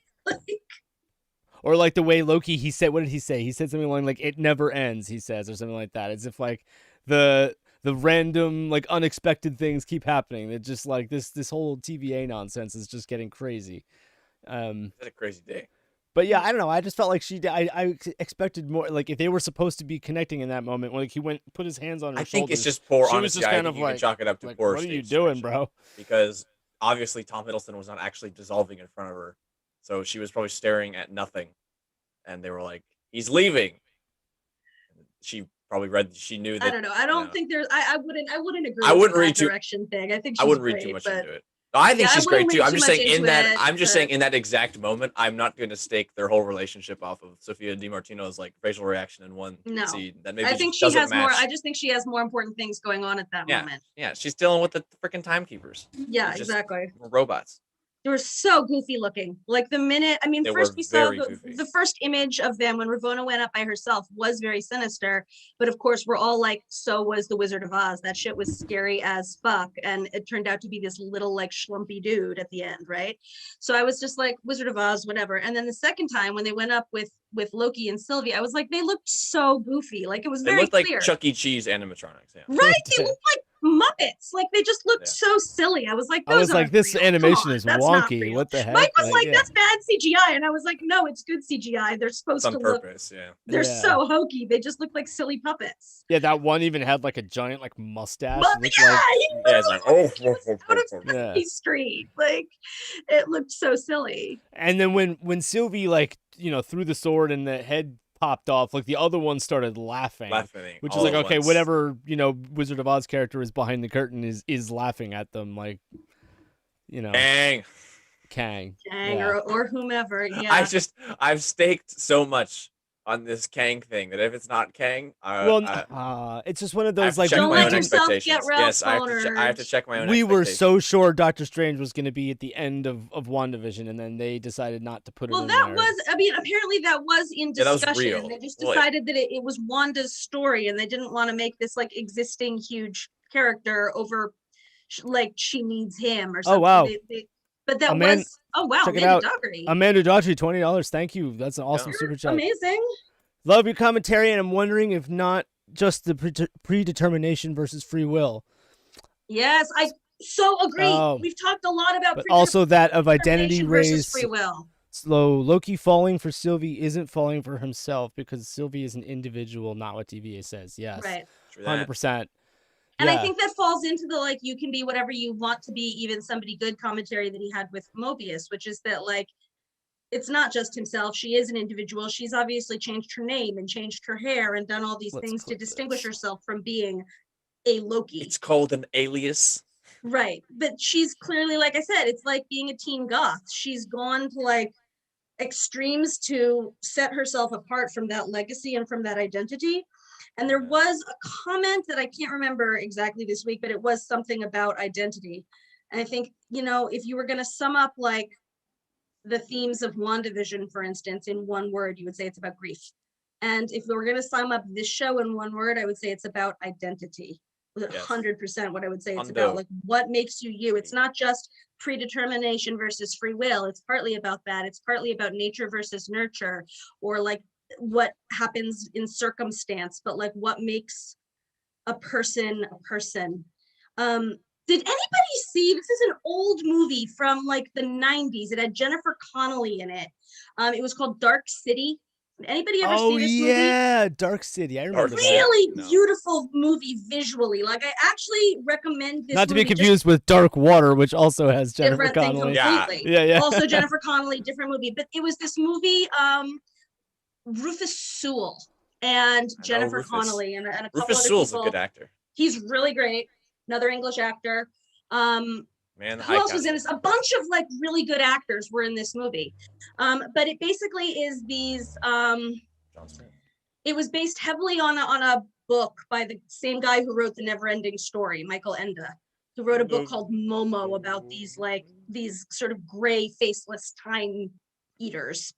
Or like the way Loki, he said, what did he say? He said something along like, it never ends, he says, or something like that. As if like the random, like unexpected things keep happening. It just like this whole TVA nonsense is just getting crazy. It's a crazy day. But yeah, I don't know. I just felt like I expected more. Like if they were supposed to be connecting in that moment, when like he put his hands on her I think shoulders, it's just poor. she Honestly, was just I kind think of you like, can chalk it up to like, poor. what are you stage doing, direction. bro? Because obviously Tom Hiddleston was not actually dissolving in front of her, so she was probably staring at nothing, and they were like, "He's leaving." She probably read. She knew that. I don't know. I don't think there's. I wouldn't agree. I wouldn't with read that direction thing. I think she's I wouldn't read great, too much but into it. No, I think she's great too. I'm just saying in that. I'm just saying but- in that exact moment, I'm not going to stake their whole relationship off of Sophia DiMartino's like facial reaction in one No. scene. That maybe I think just she doesn't has match. more. I just think she has more important things going on at that moment. Yeah, she's dealing with the freaking timekeepers. Yeah, They're just exactly. robots. They were so goofy looking. Like the minute, I mean, They first were we saw very goofy. the first image of them when Ravonna went up by herself was very sinister. But of course, we're all like, so was the Wizard of Oz. That shit was scary as fuck. And it turned out to be this little like schlumpy dude at the end, right? So I was just like, Wizard of Oz, whatever. And then the second time when they went up with Loki and Sylvie, I was like, they looked so goofy. Like it was They very looked like clear. Chuck E. Cheese animatronics. Yeah. Right? They looked like Muppets. Like they just looked so silly. I was like, I was those like, aren't this real. animation Come on, is that's not wonky. real. What the heck? Mike was like, yeah. that's bad CGI. And I was like, no, it's good CGI. They're supposed On to purpose, look, they're so hokey. They just look like silly puppets. Yeah, that one even had like a giant like mustache. But Looked yeah, like, he it's like, oh, he was out of Sesame Street. Like it looked so silly. And then when Sylvie like, you know, threw the sword and the head popped off, like the other one started laughing. Which is like, okay, whatever, you know, Wizard of Oz character is behind the curtain is laughing at them, like, you know, Kang, or whomever. Yeah. I've staked so much on this Kang thing that if it's not Kang, it's just one of those like, don't let yourself expectations. get Ralph Yes, I have to check my own. We were so sure Doctor Strange was going to be at the end of WandaVision, and then they decided not to put it in there. Well, that was, I mean, apparently that was in discussion. That was real. They just decided that it was Wanda's story, and they didn't want to make this like existing huge character over, like she needs him or something. Oh wow! But that was check it out. Amanda Daughtry, $20. Thank you. That's an awesome super chat. Amazing. Love your commentary, and I'm wondering if not just the predetermination versus free will. Yes, I so agree. We've talked a lot about, but also that of identity versus free will. So Loki falling for Sylvie isn't falling for himself because Sylvie is an individual, not what TVA says. Yes, right, 100%. And I think that falls into the like you can be whatever you want to be, even somebody good commentary that he had with Mobius, which is that like it's not just himself. She is an individual. She's obviously changed her name and changed her hair and done all these things to distinguish herself from being a Loki. It's called an alias. Right. But she's clearly, like I said, it's like being a teen goth. She's gone to like extremes to set herself apart from that legacy and from that identity. And there was a comment that I can't remember exactly this week, but it was something about identity. And I think, you know, if you were going to sum up like the themes of WandaVision, for instance, in one word, you would say it's about grief. And if we were going to sum up this show in one word, I would say it's about identity. 100% what I would say it's about, like what makes you you. It's not just predetermination versus free will. It's partly about that. It's partly about nature versus nurture, or like what happens in circumstance, but like what makes a person a person. Did anybody see, this is an old movie from like the 90s. It had Jennifer Connelly in it. It was called Dark City. Did anybody ever see this movie? Oh yeah, Dark City. I remember that. Really beautiful movie visually. Like I actually recommend this. Not to be confused with Dark Water, which also has Jennifer Connelly. Yeah. Also Jennifer Connelly, different movie. But it was this movie, Rufus Sewell and Jennifer Connelly and a couple Rufus other Sewell's people. A good actor. He's really great. Another English actor. Man, who else was in this? A bunch of like really good actors were in this movie. But it basically is these. It was based heavily on a book by the same guy who wrote The Neverending Story, Michael Enda, who wrote a book called Momo about these sort of gray faceless time eaters.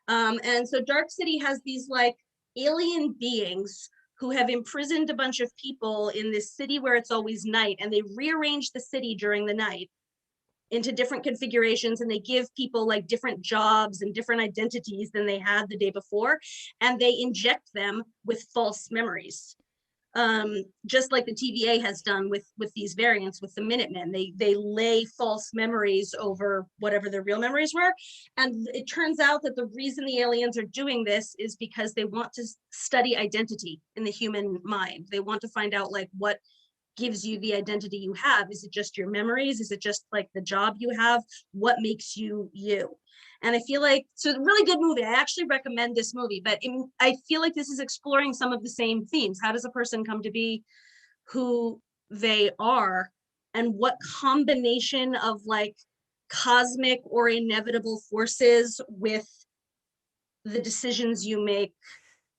And so Dark City has these like alien beings who have imprisoned a bunch of people in this city where it's always night, and they rearrange the city during the night into different configurations, and they give people like different jobs and different identities than they had the day before, and they inject them with false memories, just like the TVA has done with these variants with the Minutemen. They lay false memories over whatever their real memories were, and it turns out that the reason the aliens are doing this is because they want to study identity in the human mind. They want to find out like what gives you the identity you have. Is it just your memories? Is it just like the job you have? What makes you you? And I feel like, so really good movie. I actually recommend this movie, but I feel like this is exploring some of the same themes. How does a person come to be who they are, and what combination of like cosmic or inevitable forces with the decisions you make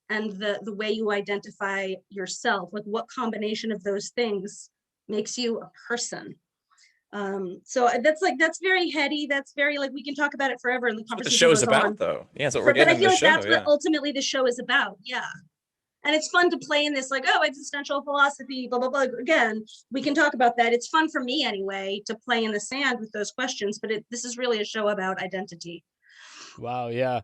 and the way you identify yourself, like what combination of those things makes you a person. So that's very heady. That's very like, we can talk about it forever, and the That's what the conversation show's goes about, on. though. Yeah, that's what we're But I getting in feel the like show. that's Yeah. what ultimately the show is about. Yeah. And it's fun to play in this like, oh, existential philosophy, blah, blah, blah. Again, we can talk about that. It's fun for me anyway to play in the sand with those questions, but this is really a show about identity. Wow, yeah.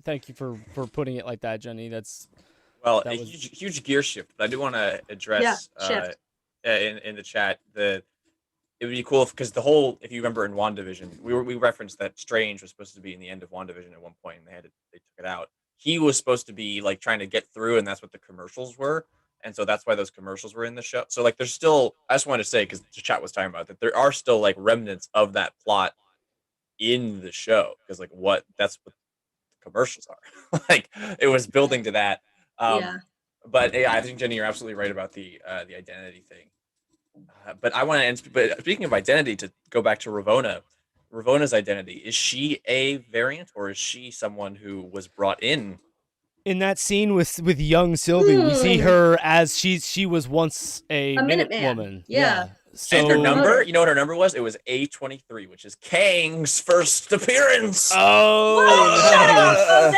Thank you for putting it like that, Jenny. Well, that a was huge gear shift. But I do want to address shift. in the chat it would be cool because the whole, if you remember in WandaVision, we referenced that Strange was supposed to be in the end of WandaVision at one point, and they took it out. He was supposed to be like trying to get through, and that's what the commercials were, and so that's why those commercials were in the show. So like, there's still, I just wanted to say, because the chat was talking about that, there are still like remnants of that plot in the show, because like that's what the commercials are. Like, it was building to that. Yeah. But yeah, I think Jenny, you're absolutely right about the identity thing. But I want to end. But speaking of identity, to go back to Ravonna, Ravonna's identity, is she a variant, or is she someone who was brought in? in that scene with young Sylvie, we see her as she was once a Minute Minuteman. Woman. Yeah. So And her number, you know what her number was? It was A23, which is Kang's first appearance. Oh, Shut up! nice. Oh,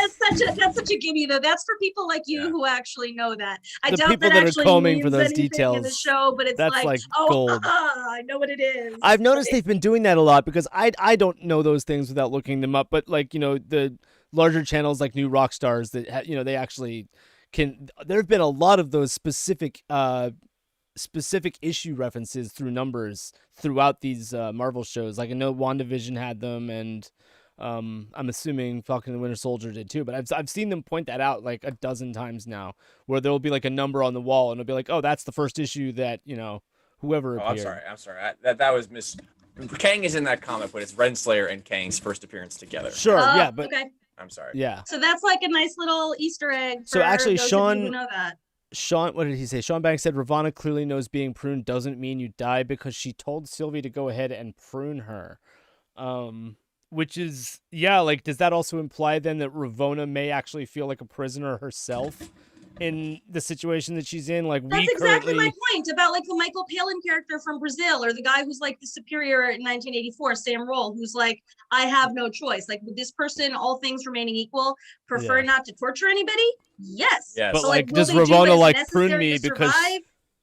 that's such a gimme though. That's for people like you who actually know that. I The doubt people that that are actually combing means for those anything in the details, show, but it's that's like oh, gold. I know what it is. I've noticed they've been doing that a lot, because I don't know those things without looking them up. But like, the larger channels like New Rock Stars that they actually can. There have been a lot of those specific issue references through numbers throughout these Marvel shows. Like, I know WandaVision had them, and I'm assuming Falcon and the Winter Soldier did too. But I've seen them point that out like a dozen times now, where there'll be like a number on the wall, and it'll be like, oh, that's the first issue that whoever appeared. I'm sorry. That was Miss. Kang is in that comic, but it's Renslayer and Kang's first appearance together. Sure, yeah, but okay. I'm sorry. Yeah. So that's like a nice little Easter egg. So actually, those Sean, of you who know that. Sean, what did he say? Sean Banks said Ravana clearly knows being pruned doesn't mean you die, because she told Sylvie to go ahead and prune her. Which is, yeah, like, does that also imply then that Ravonna may actually feel like a prisoner herself in the situation that she's in? Like, that's exactly my point about like the Michael Palin character from Brazil, or the guy who's like the superior in 1984, Sam Roll, who's like, I have no choice. Like, with this person, all things remaining equal, prefer not to torture anybody? Yes. But so, like, will does they do Ravonna what is like prune necessary me to because survive?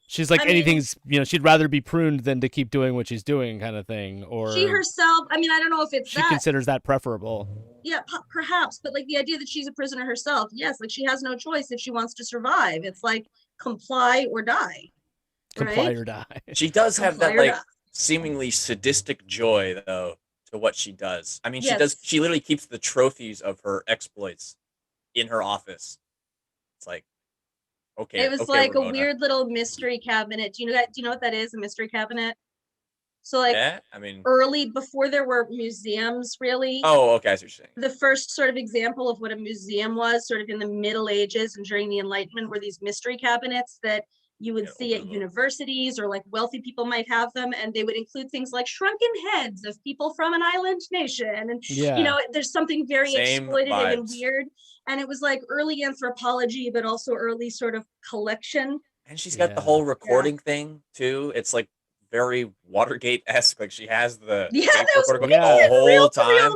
she's like, I mean, anything's, she'd rather be pruned than to keep doing what she's doing, kind of thing? Or she herself, I mean, I don't know if it's she considers that preferable. Yeah, perhaps, but like the idea that she's a prisoner herself, yes, like she has no choice if she wants to survive. It's like comply or die. Comply or die. She does have Comply that or like die. seemingly sadistic joy, though, to what she does. I mean, Yes. she does. She literally keeps the trophies of her exploits in her office. It's like, okay, It was okay, like Ravonna. a weird little mystery cabinet. Do you know that? Do you know what that is? A mystery cabinet? So like, Yeah, I mean, early, before there were museums, really. oh, okay, I see what you're saying. The first sort of example of what a museum was, sort of in the Middle Ages and during the Enlightenment, were these mystery cabinets that you would see at universities, or like wealthy people might have them, and they would include things like shrunken heads of people from an island nation. And, you know, there's something very Same exploitative vibes. and weird. And it was like early anthropology, but also early sort of collection. And she's got the whole recording thing too. It's like very Watergate-esque. Like she has the the whole time.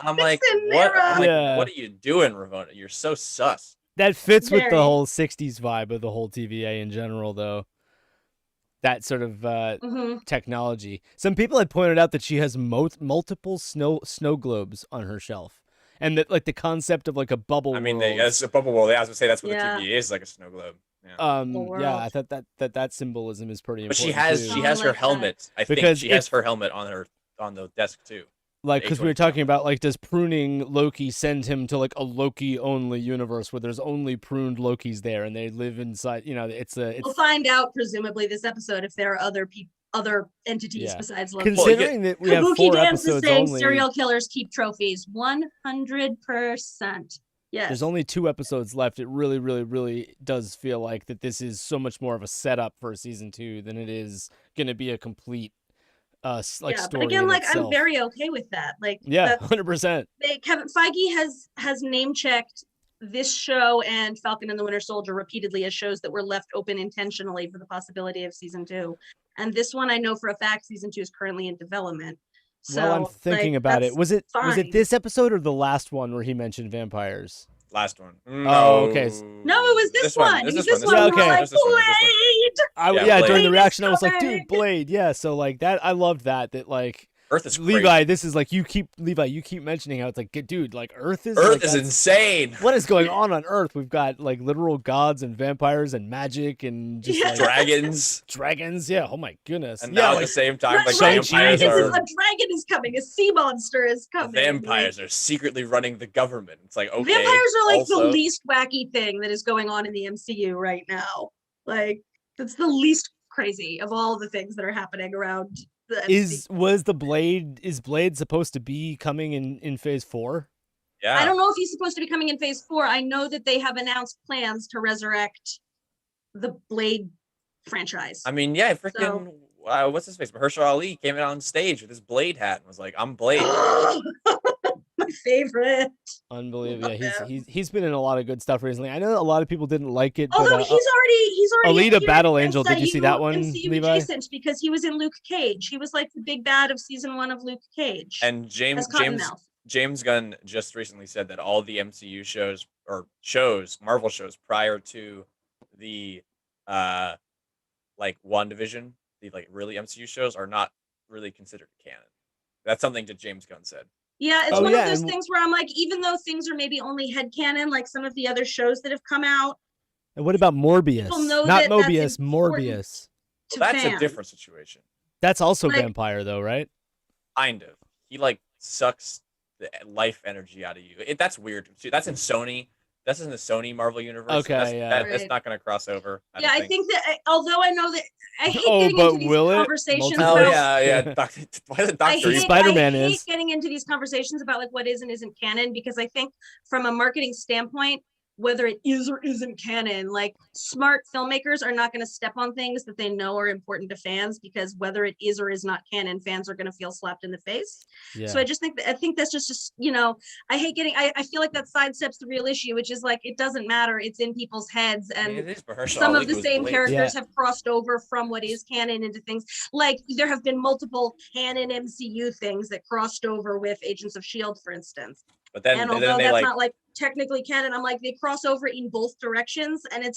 I'm like, what? I'm like, what are you doing, Ravana? You're so sus. That fits with the whole 60s vibe of the whole TVA in general, though. That sort of technology. Some people had pointed out that she has multiple snow globes on her shelf. And that, like, the concept of like a bubble world. It's a bubble world. I was gonna say that's what the TVA is, like a snow globe. Yeah, I thought that symbolism is pretty important. But she has her helmet. I think she has her helmet on the desk too. Like, because we were talking about, like, does pruning Loki send him to like a Loki only universe where there's only pruned Lokis there and they live inside? You know, it's we'll find out presumably this episode if there are other entities besides Loki. Considering that we have 4 episodes saying only, serial killers keep trophies 100%. Yes. There's only 2 episodes left. It really, really, really does feel like that this is so much more of a setup for season 2 than it is going to be a complete story. But again, like, itself. I'm very okay with that. Like, 100%. Kevin Feige has name checked this show and Falcon and the Winter Soldier repeatedly as shows that were left open intentionally for the possibility of season 2. And this one, I know for a fact, season 2 is currently in development. So, while I'm thinking about it, was it this episode or the last one where he mentioned vampires? Last one. Oh, okay. No, it was this one. This one. Yeah, okay. Like, Blade! During the reaction, I was like, dude, Blade. Yeah, so like that, I loved that like Earth is Levi, crazy. this is like you keep mentioning how it's like, dude, like Earth is insane. What is going on Earth? We've got like literal gods and vampires and magic and just like, dragons. Yeah. Oh my goodness. And now at the same time, like vampires a dragon is coming. A sea monster is coming. Vampires are secretly running the government. It's like, okay. Vampires are like the least wacky thing that is going on in the MCU right now. Like, it's the least crazy of all the things that are happening around. Is Blade supposed to be coming in phase 4? Yeah. I don't know if he's supposed to be coming in phase 4. I know that they have announced plans to resurrect the Blade franchise. I mean, yeah, freaking what's his face? Mahershala Ali came out on stage with his Blade hat and was like, "I'm Blade." My favorite. Unbelievable. Yeah, he's been in a lot of good stuff recently. I know a lot of people didn't like it. Although but, he's already Alita Battle Angel. Did you see that one, MCU Levi? Adjacent, because he was in Luke Cage. He was like the big bad of season 1 of Luke Cage. And James Gunn just recently said that all the MCU shows or Marvel shows prior to the like WandaVision, the like really MCU shows are not really considered canon. That's something that James Gunn said. Yeah, it's one of those things where I'm like, even though things are maybe only headcanon, like some of the other shows that have come out. And what about Morbius? Not Mobius, Morbius. Well, that's a different situation. That's also vampire, though, right? Kind of. He like sucks the life energy out of you. That's weird. That's in Sony. That's in the Sony Marvel universe. Okay, that's not going to cross over. I think that. Although I know that I hate getting into these conversations. Why the doctor? Spider-Man is. I hate getting into these conversations about like what is and isn't canon, because I think from a marketing standpoint, whether it is or isn't canon, like smart filmmakers are not going to step on things that they know are important to fans, because whether it is or is not canon, fans are going to feel slapped in the face. Yeah. So I think that's just I hate getting, I feel like that sidesteps the real issue, which is like, it doesn't matter. It's in people's heads. And some of the same characters have crossed over from what is canon into things. Like there have been multiple canon MCU things that crossed over with Agents of S.H.I.E.L.D., for instance. But then, and although that's not like technically canon, I'm like, they cross over in both directions, and it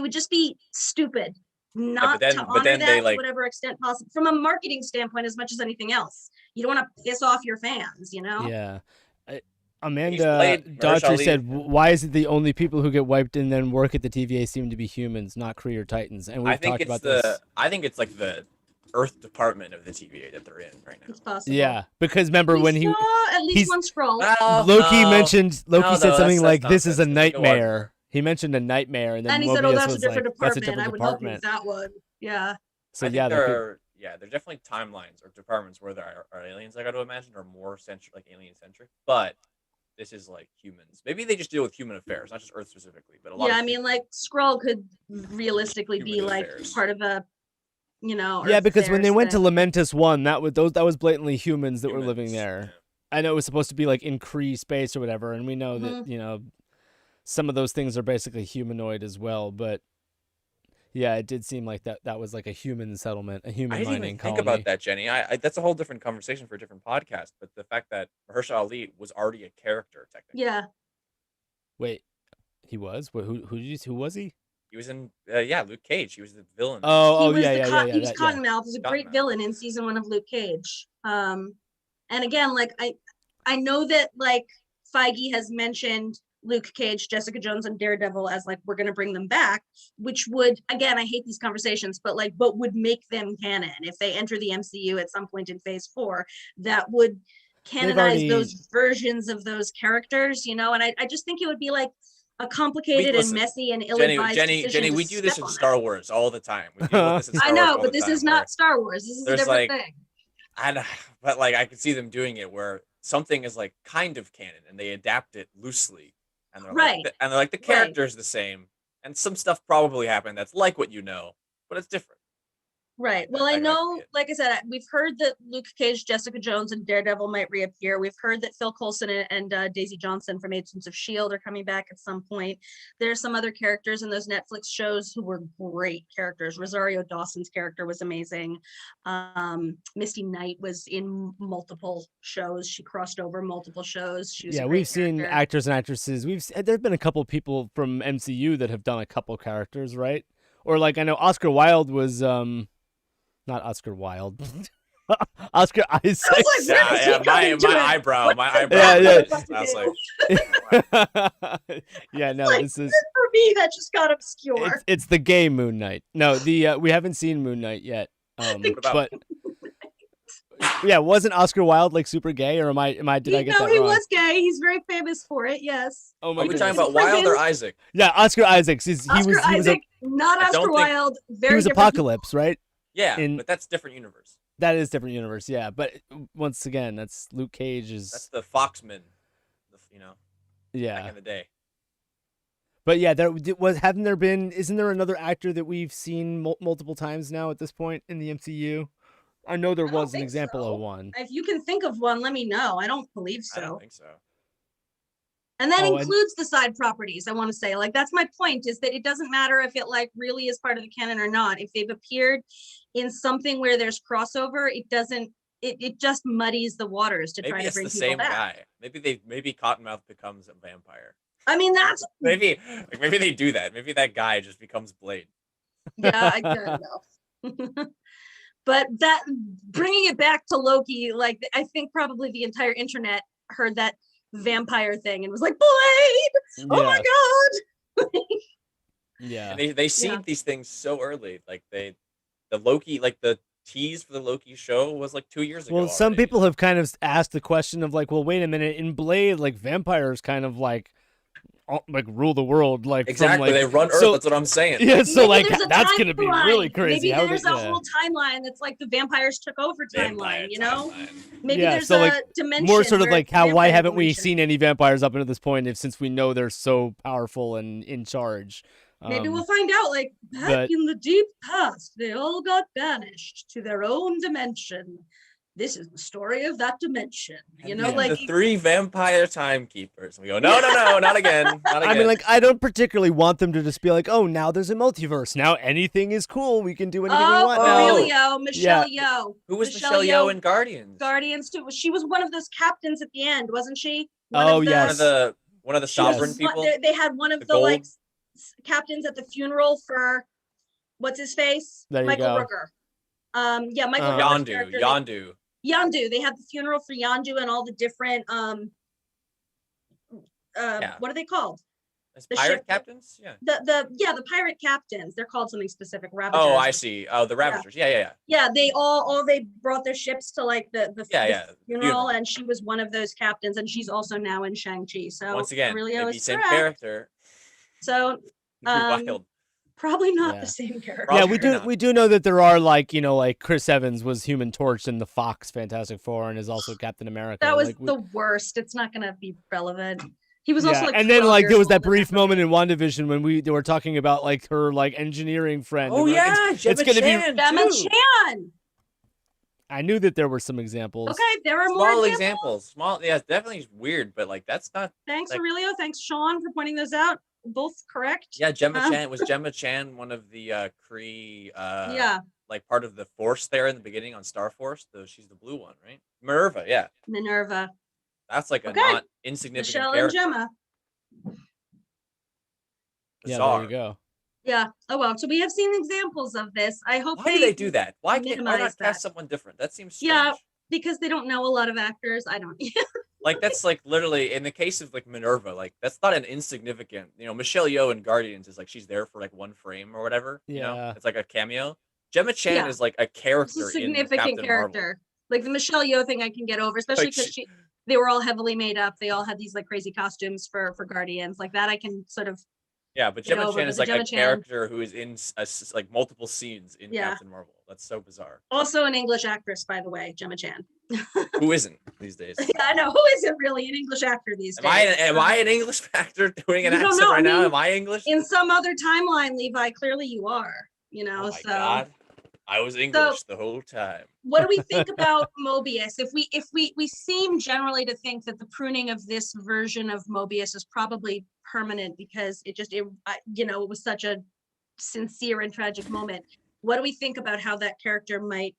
would just be stupid not to honor that to whatever extent possible from a marketing standpoint as much as anything else. You don't want to piss off your fans, you know? Yeah. Amanda Daughtry said, why is it the only people who get wiped and then work at the TVA seem to be humans, not Kree or Titans? And we've talked about this. I think it's like the Earth department of the TVA that they're in right now. It's possible. Yeah, because remember when he at least one scroll. Loki said something like, "This is a nightmare." He mentioned a nightmare, and then he Mobius said, "Oh, that's a different like, department." I would hope it was that one. Yeah. So there are definitely timelines or departments where there are aliens. I got to imagine, or more like alien centric. But this is like humans. Maybe they just deal with human affairs, not just Earth specifically, but a lot. Yeah, of I mean, like Skrull could realistically be human like affairs. part of a, Yeah, Earth because when they went to affairs thing. Lamentus 1, that was blatantly humans that were living Humans, there. yeah. I know it was supposed to be like in Kree space or whatever, and we know Mhm. that, some of those things are basically humanoid as well, but yeah, it did seem like that was like a human settlement, a I human didn't mining even think colony. about that, Jenny. I that's a whole different conversation for a different podcast. But the fact that Mahershala Ali was already a character, technically. Yeah. Wait, he was? Who was he? He was in Luke Cage. He was the villain. Oh, He was yeah, the yeah, yeah, yeah, he was that- yeah. Cottonmouth. He was a great Cottonmouth. villain in season 1 of Luke Cage. And again, like I know that like Feige has mentioned Luke Cage, Jessica Jones, and Daredevil as like we're gonna bring them back, which would, again, I hate these conversations, but would make them canon if they enter the MCU at some point in Phase 4. That would canonize those versions of those characters, and I just think it would be like a complicated and messy and ill-advised decision Jenny, to we do this step in on Star that. Wars all the time. We deal with this in Star I Wars know, all but the this time, is where not Star Wars. This is a there's, different like, thing. but like I could see them doing it where something is like kind of canon and they adapt it loosely, and they're Right. like the character's the same, and some stuff probably happened that's like what you know, but it's different. Right. Well, I know, like I said, we've heard that Luke Cage, Jessica Jones, and Daredevil might reappear. We've heard that Phil Coulson and Daisy Johnson from Agents of S.H.I.E.L.D. are coming back at some point. There's some other characters in those Netflix shows who were great characters. Rosario Dawson's character was amazing. Misty Knight was in multiple shows. She crossed over multiple shows. She was a great we've seen character. actors and actresses. There've been a couple people from MCU that have done a couple characters, right? Or like I know Oscar Wilde was not Oscar Wilde. Oscar Isaac. I was like, my eyebrow. Yeah. I was like, yeah, no, like, this is for me that just got obscure. it's the gay Moon Knight. No, the we haven't seen Moon Knight yet. But yeah, wasn't Oscar Wilde like super gay, or did I get that wrong? He was gay. He's very famous for it. Yes. Oh my are we goodness. talking about Wilde or Isaac? Yeah, Oscar Isaacs. He was not I don't Oscar think- Wilde. Very he was different. Apocalypse, right? Yeah, In- but that's different universe. That is different universe, yeah. But once again, that's Luke Cage That's is the Foxman, back yeah. in the day. But yeah, isn't there another actor that we've seen multiple times now at this point in the MCU? I know there I don't was an think example so. of one. If you can think of one, let me know. I don't believe so. I don't think so. And that Oh, includes the side properties. I want to say, like, that's my point, is that it doesn't matter if it like really is part of the canon or not. If they've appeared in something where there's crossover, it doesn't. It just muddies the waters to try to bring people back. Maybe Cottonmouth becomes a vampire. I mean, that's Maybe they do that. Maybe that guy just becomes Blade. yeah, I don't know. But that bringing it back to Loki, like I think probably the entire internet heard that vampire thing and was like, Blade! Oh my god! Yeah. And they seed these things so early. Like the Loki, like the tease for the Loki show was like 2 years ago. Well, some already. people have kind of asked the question of like, well, wait a minute, in Blade, like vampires kind of like rule the world, like exactly from, like, they run Earth. so, that's what I'm saying. Yeah, so Maybe like there's a that's gonna be timeline. really crazy. Maybe there's a whole timeline that's like the vampires took over timeline. You know, maybe there's so, a like, dimension. more sort of where like why vampire haven't we dimension. seen any vampires up until this point? Since we know they're so powerful and in charge. Maybe we'll find out. Like back in the deep past, they all got banished to their own dimension. This is the story of that dimension. You know, like the 3 vampire timekeepers. We go, no, not again. Not again. I mean, like, I don't particularly want them to just be like, oh, now there's a multiverse. Now anything is cool. We can do anything we want now. Aurelio, Michelle Yeoh. Who was Michelle Yeoh in Guardians? Guardians too. She was one of those captains at the end, wasn't she? Yes. One of the sovereign people. They had one of the like captains at the funeral for what's his face? There you Michael go. Rooker. Michael Rooker's Yondu. Yondu. They had the funeral for Yondu and all the different what are they called? The pirate captains? Yeah. The pirate captains. They're called something specific. Ravagers. Oh, I see. Oh, the Ravagers. Yeah. Yeah, they they brought their ships to like the funeral, and she was one of those captains, and she's also now in Shang-Chi. So once again, Aurelio maybe is same correct. character. So Wild. Probably not Yeah. the same character. Yeah, Probably we not. do know that there are like Chris Evans was Human Torch in the Fox Fantastic Four and is also Captain America. That was like, the worst. It's not gonna be relevant. He was also yeah, like and then 12 like years there was old that in brief moment movie. in WandaVision when they were talking about like her like engineering friend. Oh and we're like, yeah, it's Gemma gonna be. Chan Gemma too. Chan. I knew that there were some examples. Okay, there are more Small examples. examples. Small, yeah, it's definitely weird, but like that's not. Thanks, like, Aurelio. Thanks, Sean, for pointing those out. Both correct. Yeah, Gemma Um, Chan was Gemma Chan one of the Kree Yeah, like part of the Force there in the beginning on Star Force. Though she's the blue one, right? Minerva, yeah. Minerva. That's like a Okay. not insignificant Michelle and character. Gemma. Yeah, Bizarre. there you go. Yeah. Oh well. So we have seen examples of this. I hope Why do they do that? Why minimize not that. cast someone different? That seems strange. Yeah, because they don't know a lot of actors. I don't. Like that's like literally in the case of like Minerva, like that's not an insignificant. Michelle Yeoh in Guardians is like she's there for like one frame or whatever. Yeah. It's like a cameo. Gemma Chan Yeah. is like a It's character a significant in Captain character. Marvel. Like the Michelle Yeoh thing, I can get over, especially Like, because they were all heavily made up. They all had these like crazy costumes for Guardians, like that. I can sort of. Yeah, but Get Gemma over, Chan but is the like Gemma a Chan- character who is in like multiple scenes in Yeah. Captain Marvel. That's so bizarre. Also an English actress, by the way, Gemma Chan. Who isn't these days? I know who isn't really an English actor these Am days. am I an English actor doing an You don't accent know, I right now? mean, Am I English? in some other timeline, Levi? Clearly, you are. Oh my so. god, I was English the whole time. What do we think about Mobius? If we seem generally to think that the pruning of this version of Mobius is probably permanent because it was such a sincere and tragic moment. What do we think about how that character might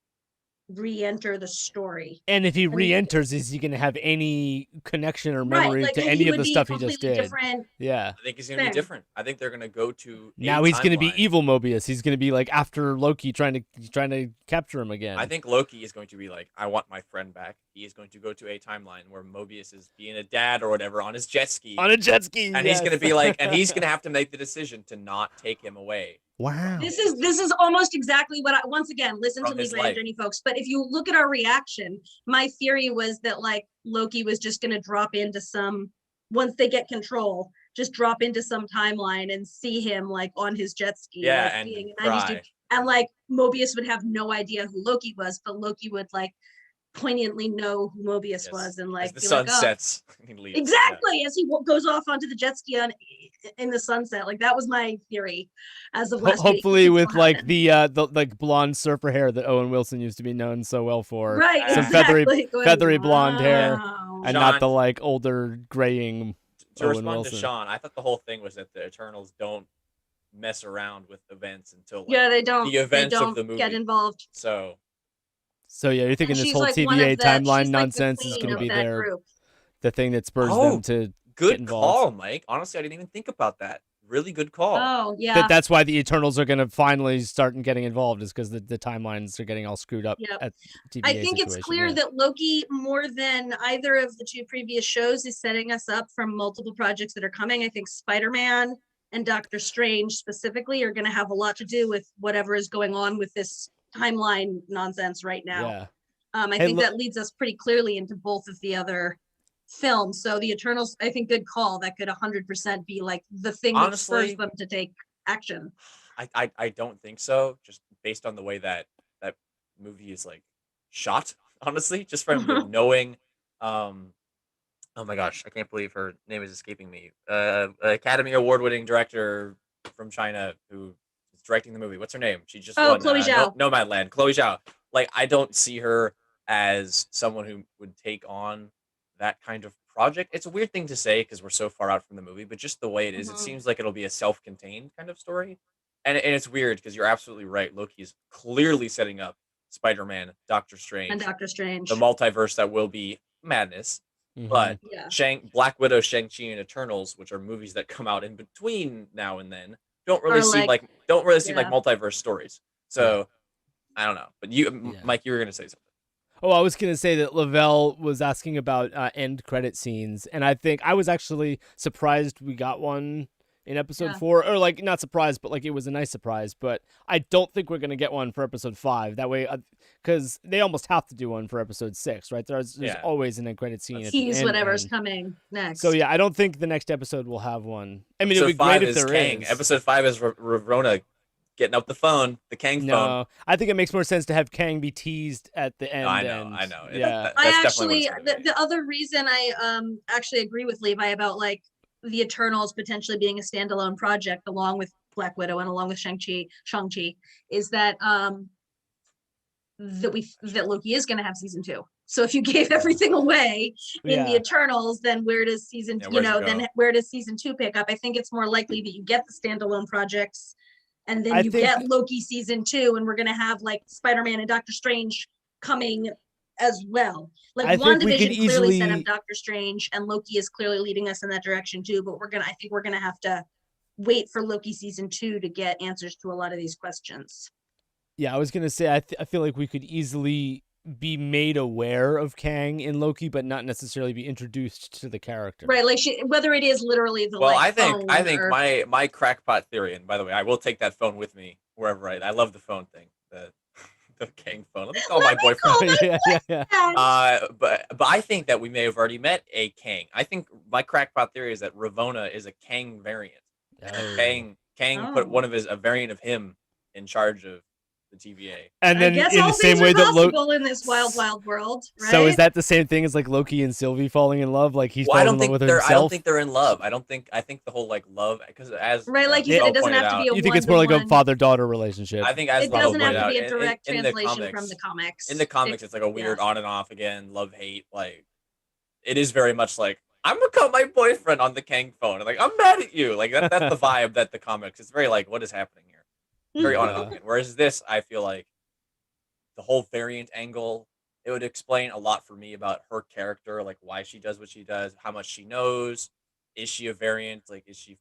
re-enter the story? And if he re-enters, is he going to have any connection or memory like, to he any of would the be stuff he just completely did? different. Yeah. I think he's gonna be thing. different. I think they're gonna go to Now he's going to be evil Mobius. He's going to be like after Loki trying to capture him again. I think Loki is going to be like, I want my friend back. He is going to go to a timeline where Mobius is being a dad or whatever on his jet ski. On a jet ski. And he's gonna be like, and he's gonna have to make the decision to not take him away. Wow. This is almost exactly what once again, listen to From his Levi life. and Journey, folks. But if you look at our reaction, my theory was that like Loki was just going to drop into once they get control, just drop into some timeline and see him like on his jet ski. Yeah, like, and being a 90s cry. dude. And like Mobius would have no idea who Loki was, but Loki would like poignantly know who Mobius Yes. was and As like the be sun like, oh. sets, he leaves. Exactly, as he goes off onto the jet ski in the sunset. Like that was my theory as of last week. Hopefully with Still like happen. the like blonde surfer hair that Owen Wilson used to be known so well for. Right, Some exactly. feathery blonde hair. Wow. And Sean- not the like older graying To Owen respond Wilson. to Sean, I thought the whole thing was that the Eternals don't mess around with events until like, Yeah, they don't. the events they of don't the movie. get involved. So So yeah, you're thinking And this she's whole like one TVA of the- timeline she's like the nonsense is queen going to of be that there, group. the thing that spurs Oh, them to get good involved. call, Mike. Honestly, I didn't even think about that. Really good call. Oh yeah. That's why the Eternals are going to finally start getting involved, is because the timelines are getting all screwed up Yep. at TVA I think it's situation, clear yeah. that Loki, more than either of the two previous shows, is setting us up for multiple projects that are coming. I think Spider-Man and Doctor Strange specifically are going to have a lot to do with whatever is going on with this timeline nonsense right now. Yeah. I Hey, think that leads us pretty clearly into both of the other films. So the Eternals, I think, good call. That could 100% be like the thing that Honestly, spurs them to take action. I don't think so. Just based on the way that movie is like shot. Honestly, just from knowing. Oh my gosh, I can't believe her name is escaping me. Academy Award-winning director from China who is directing the movie. What's her name? She just won Chloe Zhao. Nomadland. Chloe Zhao. Like, I don't see her as someone who would take on that kind of project. It's a weird thing to say because we're so far out from the movie, but just the way it is, it Mhm. seems like it'll be a self-contained kind of story. And it's weird because you're absolutely right. Loki is clearly setting up Spider-Man, Doctor Strange, And Doctor Strange. the multiverse that will be madness. Mhm. But Yeah. Black Widow, Shang-Chi, and Eternals, which are movies that come out in between now and then, don't really Are seem like- like yeah. multiverse stories. So I don't know. But you, Yeah. Mike, you were gonna say something. Oh, I was going to say that Lavelle was asking about end credit scenes, and I think I was actually surprised we got one in episode Yeah. 4, or like not surprised, but like it was a nice surprise. But I don't think we're gonna get one for episode 5. That way, because they almost have to do one for episode 6, right? There's always an end credit scene. At the Tease end, whatever's coming next. So yeah, I don't think the next episode will have one. I mean, Episode it'd be great 5 if is there Kang. is. Episode 5 is Ravana getting up the phone, the Kang phone. No, I think it makes more sense to have Kang be teased at the end. I know. Yeah, That's actually, definitely what it's gonna be. the other reason I actually agree with Levi about like the Eternals potentially being a standalone project along with Black Widow and along with Shang-Chi is that that Loki is going to have season 2. So if you gave everything away in the Eternals, then where does season where does season 2 pick up? I think it's more likely that you get the standalone projects and then you get Loki season 2, and we're going to have like Spider-Man and Doctor Strange coming as well. Like WandaVision clearly set up Doctor Strange, and Loki is clearly leading us in that direction too, but I think we're going to have to wait for Loki season 2 to get answers to a lot of these questions. Yeah, I was going to say, I feel like we could easily be made aware of Kang in Loki, but not necessarily be introduced to the character. Right, like whether it is literally the I think my crackpot theory, and by the way, I will take that phone with me wherever I love the phone thing, the Kang phone. Let me call my boyfriend. But I think that we may have already met a Kang. I think my crackpot theory is that Ravana is a Kang variant. Kang put a variant of him in charge of the TVA. And then in the same way that Loki in this wild world, right? So is that the same thing as like Loki and Sylvie falling in love? Like he's falling in love with himself? I don't think they're in love. I think the whole like love, because as like you said, it doesn't have to be a you think it's more like a father-daughter relationship. I think as it doesn't have to be a direct translation from the comics. In the comics, it's like a weird on and off again, love hate. Like it is very much like I'm gonna call my boyfriend on the Kang phone. Like I'm mad at you. Like that's the vibe that the comics. It's very like what is happening here. Very on and off. Whereas this, I feel like the whole variant angle, it would explain a lot for me about her character, like why she does what she does, how much she knows. Is she a variant? Like, is she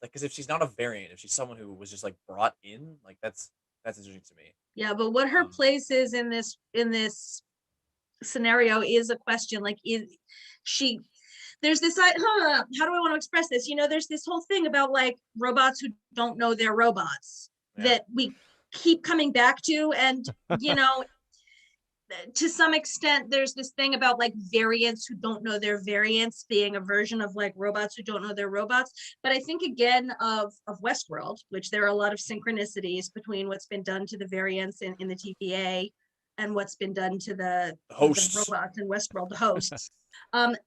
because if she's not a variant, if she's someone who was just like brought in, like that's interesting to me. Yeah, but what her place is in this scenario is a question. Like, is she? There's this, how do I want to express this? You know, there's this whole thing about like robots who don't know they're robots that we keep coming back to. And, you know, to some extent, there's this thing about like variants who don't know they're variants being a version of like robots who don't know they're robots. But I think again of Westworld, which there are a lot of synchronicities between what's been done to the variants in the TVA and what's been done to the robots in Westworld, the hosts.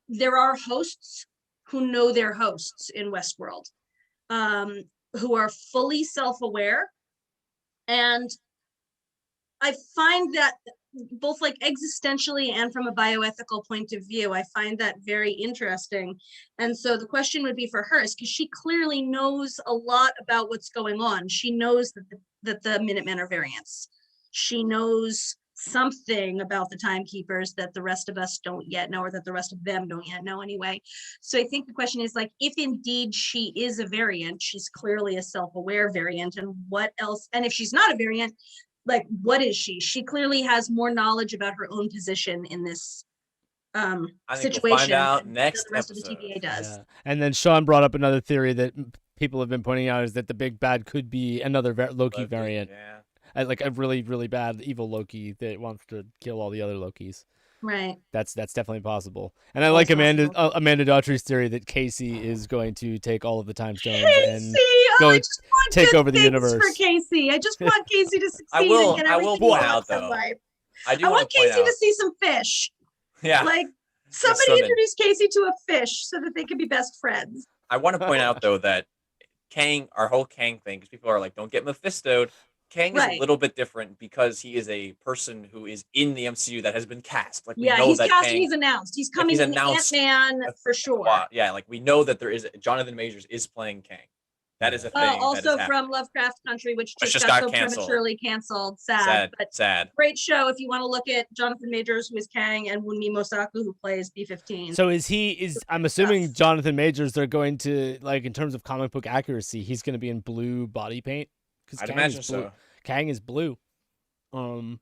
There are hosts who know they're hosts in Westworld, who are fully self-aware. And I find that both like existentially and from a bioethical point of view, I find that very interesting. And so the question would be for her is because she clearly knows a lot about what's going on. She knows that the Minutemen are variants. She knows something about the timekeepers that the rest of us don't yet know, or that the rest of them don't yet know anyway. So I think the question is like, if indeed she is a variant, she's clearly a self-aware variant, and what else? And if she's not a variant, like what is she? She clearly has more knowledge about her own position in this situation. We'll find out next the rest episode. Of the TVA does. Yeah. And then Sean brought up another theory that people have been pointing out is that the big bad could be another Loki variant. Yeah. Like a really, really bad evil Loki that wants to kill all the other Lokis. Right. That's definitely possible. And I like Amanda Daughtry's theory that Casey is going to take all of the time stones and go take over the universe. For Casey, I just want Casey to succeed and get everything point out though. I want Casey to see some fish. Yeah. Like somebody introduce Casey to a fish so that they can be best friends. I want to point out though that Kang, our whole Kang thing, because people are like, don't get Mephisto'd. Kang is a little bit different because he is a person who is in the MCU that has been cast. Like, he's cast and he's announced. He's coming in Ant-Man for sure. Yeah, like we know that there is Jonathan Majors is playing Kang. That is a thing. Also from Lovecraft Country, which just got so prematurely canceled. Sad. Great show if you want to look at Jonathan Majors, who is Kang, and Wunmi Mosaku, who plays B-15. So I'm assuming Jonathan Majors, they're going to, like, in terms of comic book accuracy, he's going to be in blue body paint. I'd imagine so. Kang is blue. So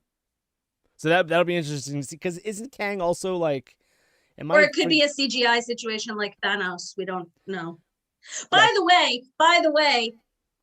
that'll be interesting to see, because isn't Kang also like... Or it could be a CGI situation like Thanos. We don't know. By the way,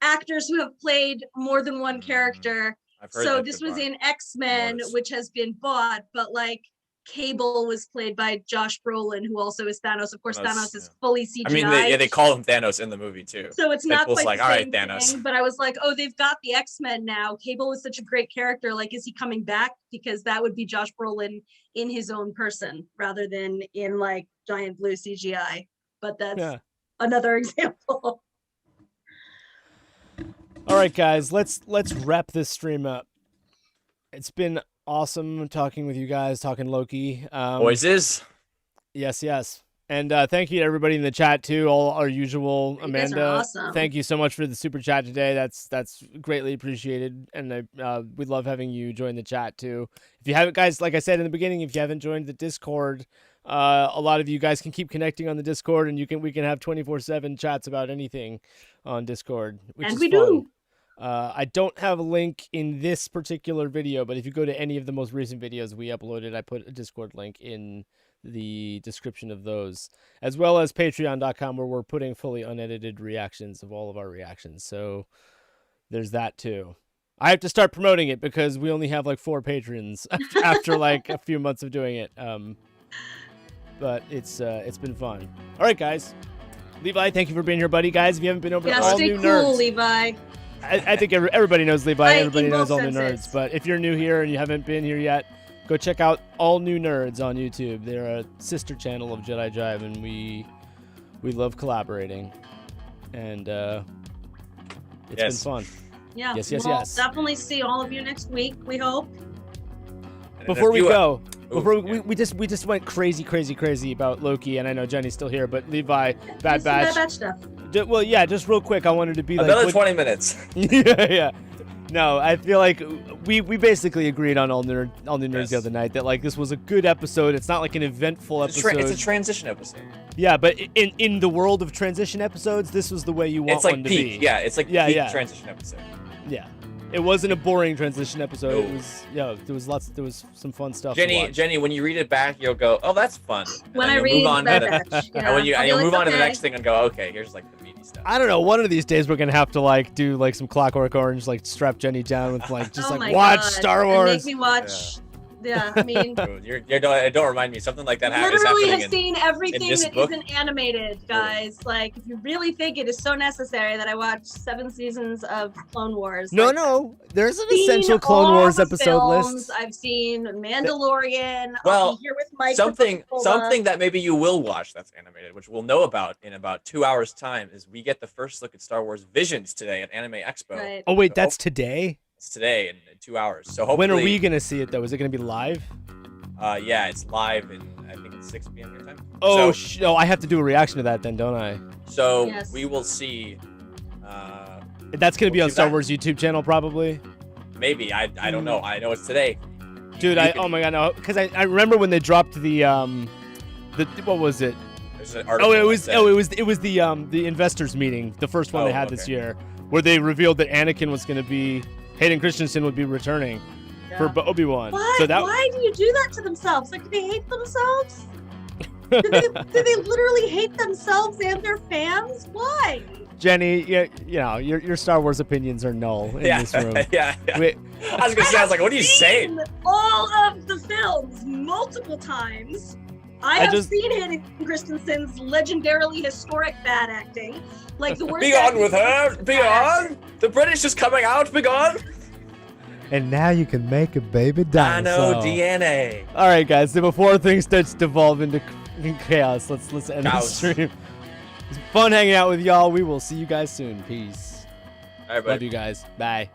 actors who have played more than one character. So this was in X-Men, which has been bought, but like Cable was played by Josh Brolin, who also is Thanos. Of course, Thanos is fully CGI. I mean, they call him Thanos in the movie too. So it's not quite like, the all same right, Thanos. thing, but I was like, oh, they've got the X-Men now. Cable was such a great character. Like, is he coming back? Because that would be Josh Brolin in his own person rather than in like giant blue CGI. But that's another example. All right, guys, let's wrap this stream up. It's been awesome talking with you guys, talking Loki. Voices. Yes. And thank you to everybody in the chat too, all our usual. You Amanda, guys are awesome. Thank you so much for the super chat today. That's greatly appreciated, and we love having you join the chat too. If you haven't, guys, like I said in the beginning, if you haven't joined the Discord, a lot of you guys can keep connecting on the Discord, and we can have 24/7 chats about anything on Discord, which and is we fun. do. I don't have a link in this particular video, but if you go to any of the most recent videos we uploaded, I put a Discord link in the description of those, as well as patreon.com, where we're putting fully unedited reactions of all of our reactions. So there's that too. I have to start promoting it because we only have like 4 patrons after like a few months of doing it. But it's been fun. All right, guys. Levi, thank you for being here, buddy. Guys, if you haven't been over to All stay New cool, Nerds, Levi. I think everybody knows Levi. Everybody in knows both All New senses. Nerds. But if you're new here and you haven't been here yet, go check out All New Nerds on YouTube. They're a sister channel of Jedi Jive, and we love collaborating. And it's been fun. Yeah. Yes. We'll definitely see all of you next week, we hope. Before we go, we just went crazy about Loki, and I know Jenny's still here, but Levi, Bad Batch stuff. Well, yeah, just real quick, I wanted to be another 20 minutes. yeah. No, I feel like we basically agreed on All New Nerds the other night that like this was a good episode. It's not like an eventful episode. It's a transition episode. Yeah, but in the world of transition episodes, this was the way you want it's like one to peak. be. Yeah, it's like peak transition episode. Yeah. It wasn't a boring transition episode. No. It was there was some fun stuff. Jenny, when you read it back, you'll go, "Oh, that's fun." When I read and you'll move on to the next thing and go, "Okay, here's like the meaty stuff." I don't know. One of these days we're gonna have to like do like some Clockwork Orange, like strap Jenny down with like just watch God. Star Wars. And make me watch. Yeah, I mean, don't remind me. Something like that is literally happening. have seen everything that book. isn't animated, guys. Like, if you really think it is so necessary that I watch 7 seasons of Clone Wars. No, there's an essential Clone Wars episode list. I've seen Mandalorian. Well, I'll be here with Mike. something that maybe you will watch that's animated, which we'll know about in about 2 hours' time, is we get the first look at Star Wars Visions today at Anime Expo. Right. Oh wait, that's today? It's today in 2 hours. So hopefully. When are we gonna see it though? Is it gonna be live? Yeah, it's live in I think it's 6 p.m. your time. Oh, I have to do a reaction to that then, don't I? So we will see. That's gonna be on Star Wars YouTube channel probably. Maybe I don't know. I know it's today. Dude, oh my god, no! Because I remember when they dropped the what was it? It was the investors meeting, the first one they had this year, where they revealed that Anakin was gonna be Hayden Christensen would be returning for Obi-Wan. Why? So why do you do that to themselves? Like, do they hate themselves? do they literally hate themselves and their fans? Why? Jenny, your Star Wars opinions are null in this room. Yeah. I was gonna say, I was like, what are you saying? All of the films multiple times. I have seen Hayden Christensen's legendarily historic bad acting. Like the worst. Be on with her. Be on. The British is coming out. Be on. And now you can make a baby dinosaur. Nano DNA. All right, guys. So before things start to devolve into chaos, let's end the stream. It's fun hanging out with y'all. We will see you guys soon. Peace. All right, buddy. Love you guys. Bye.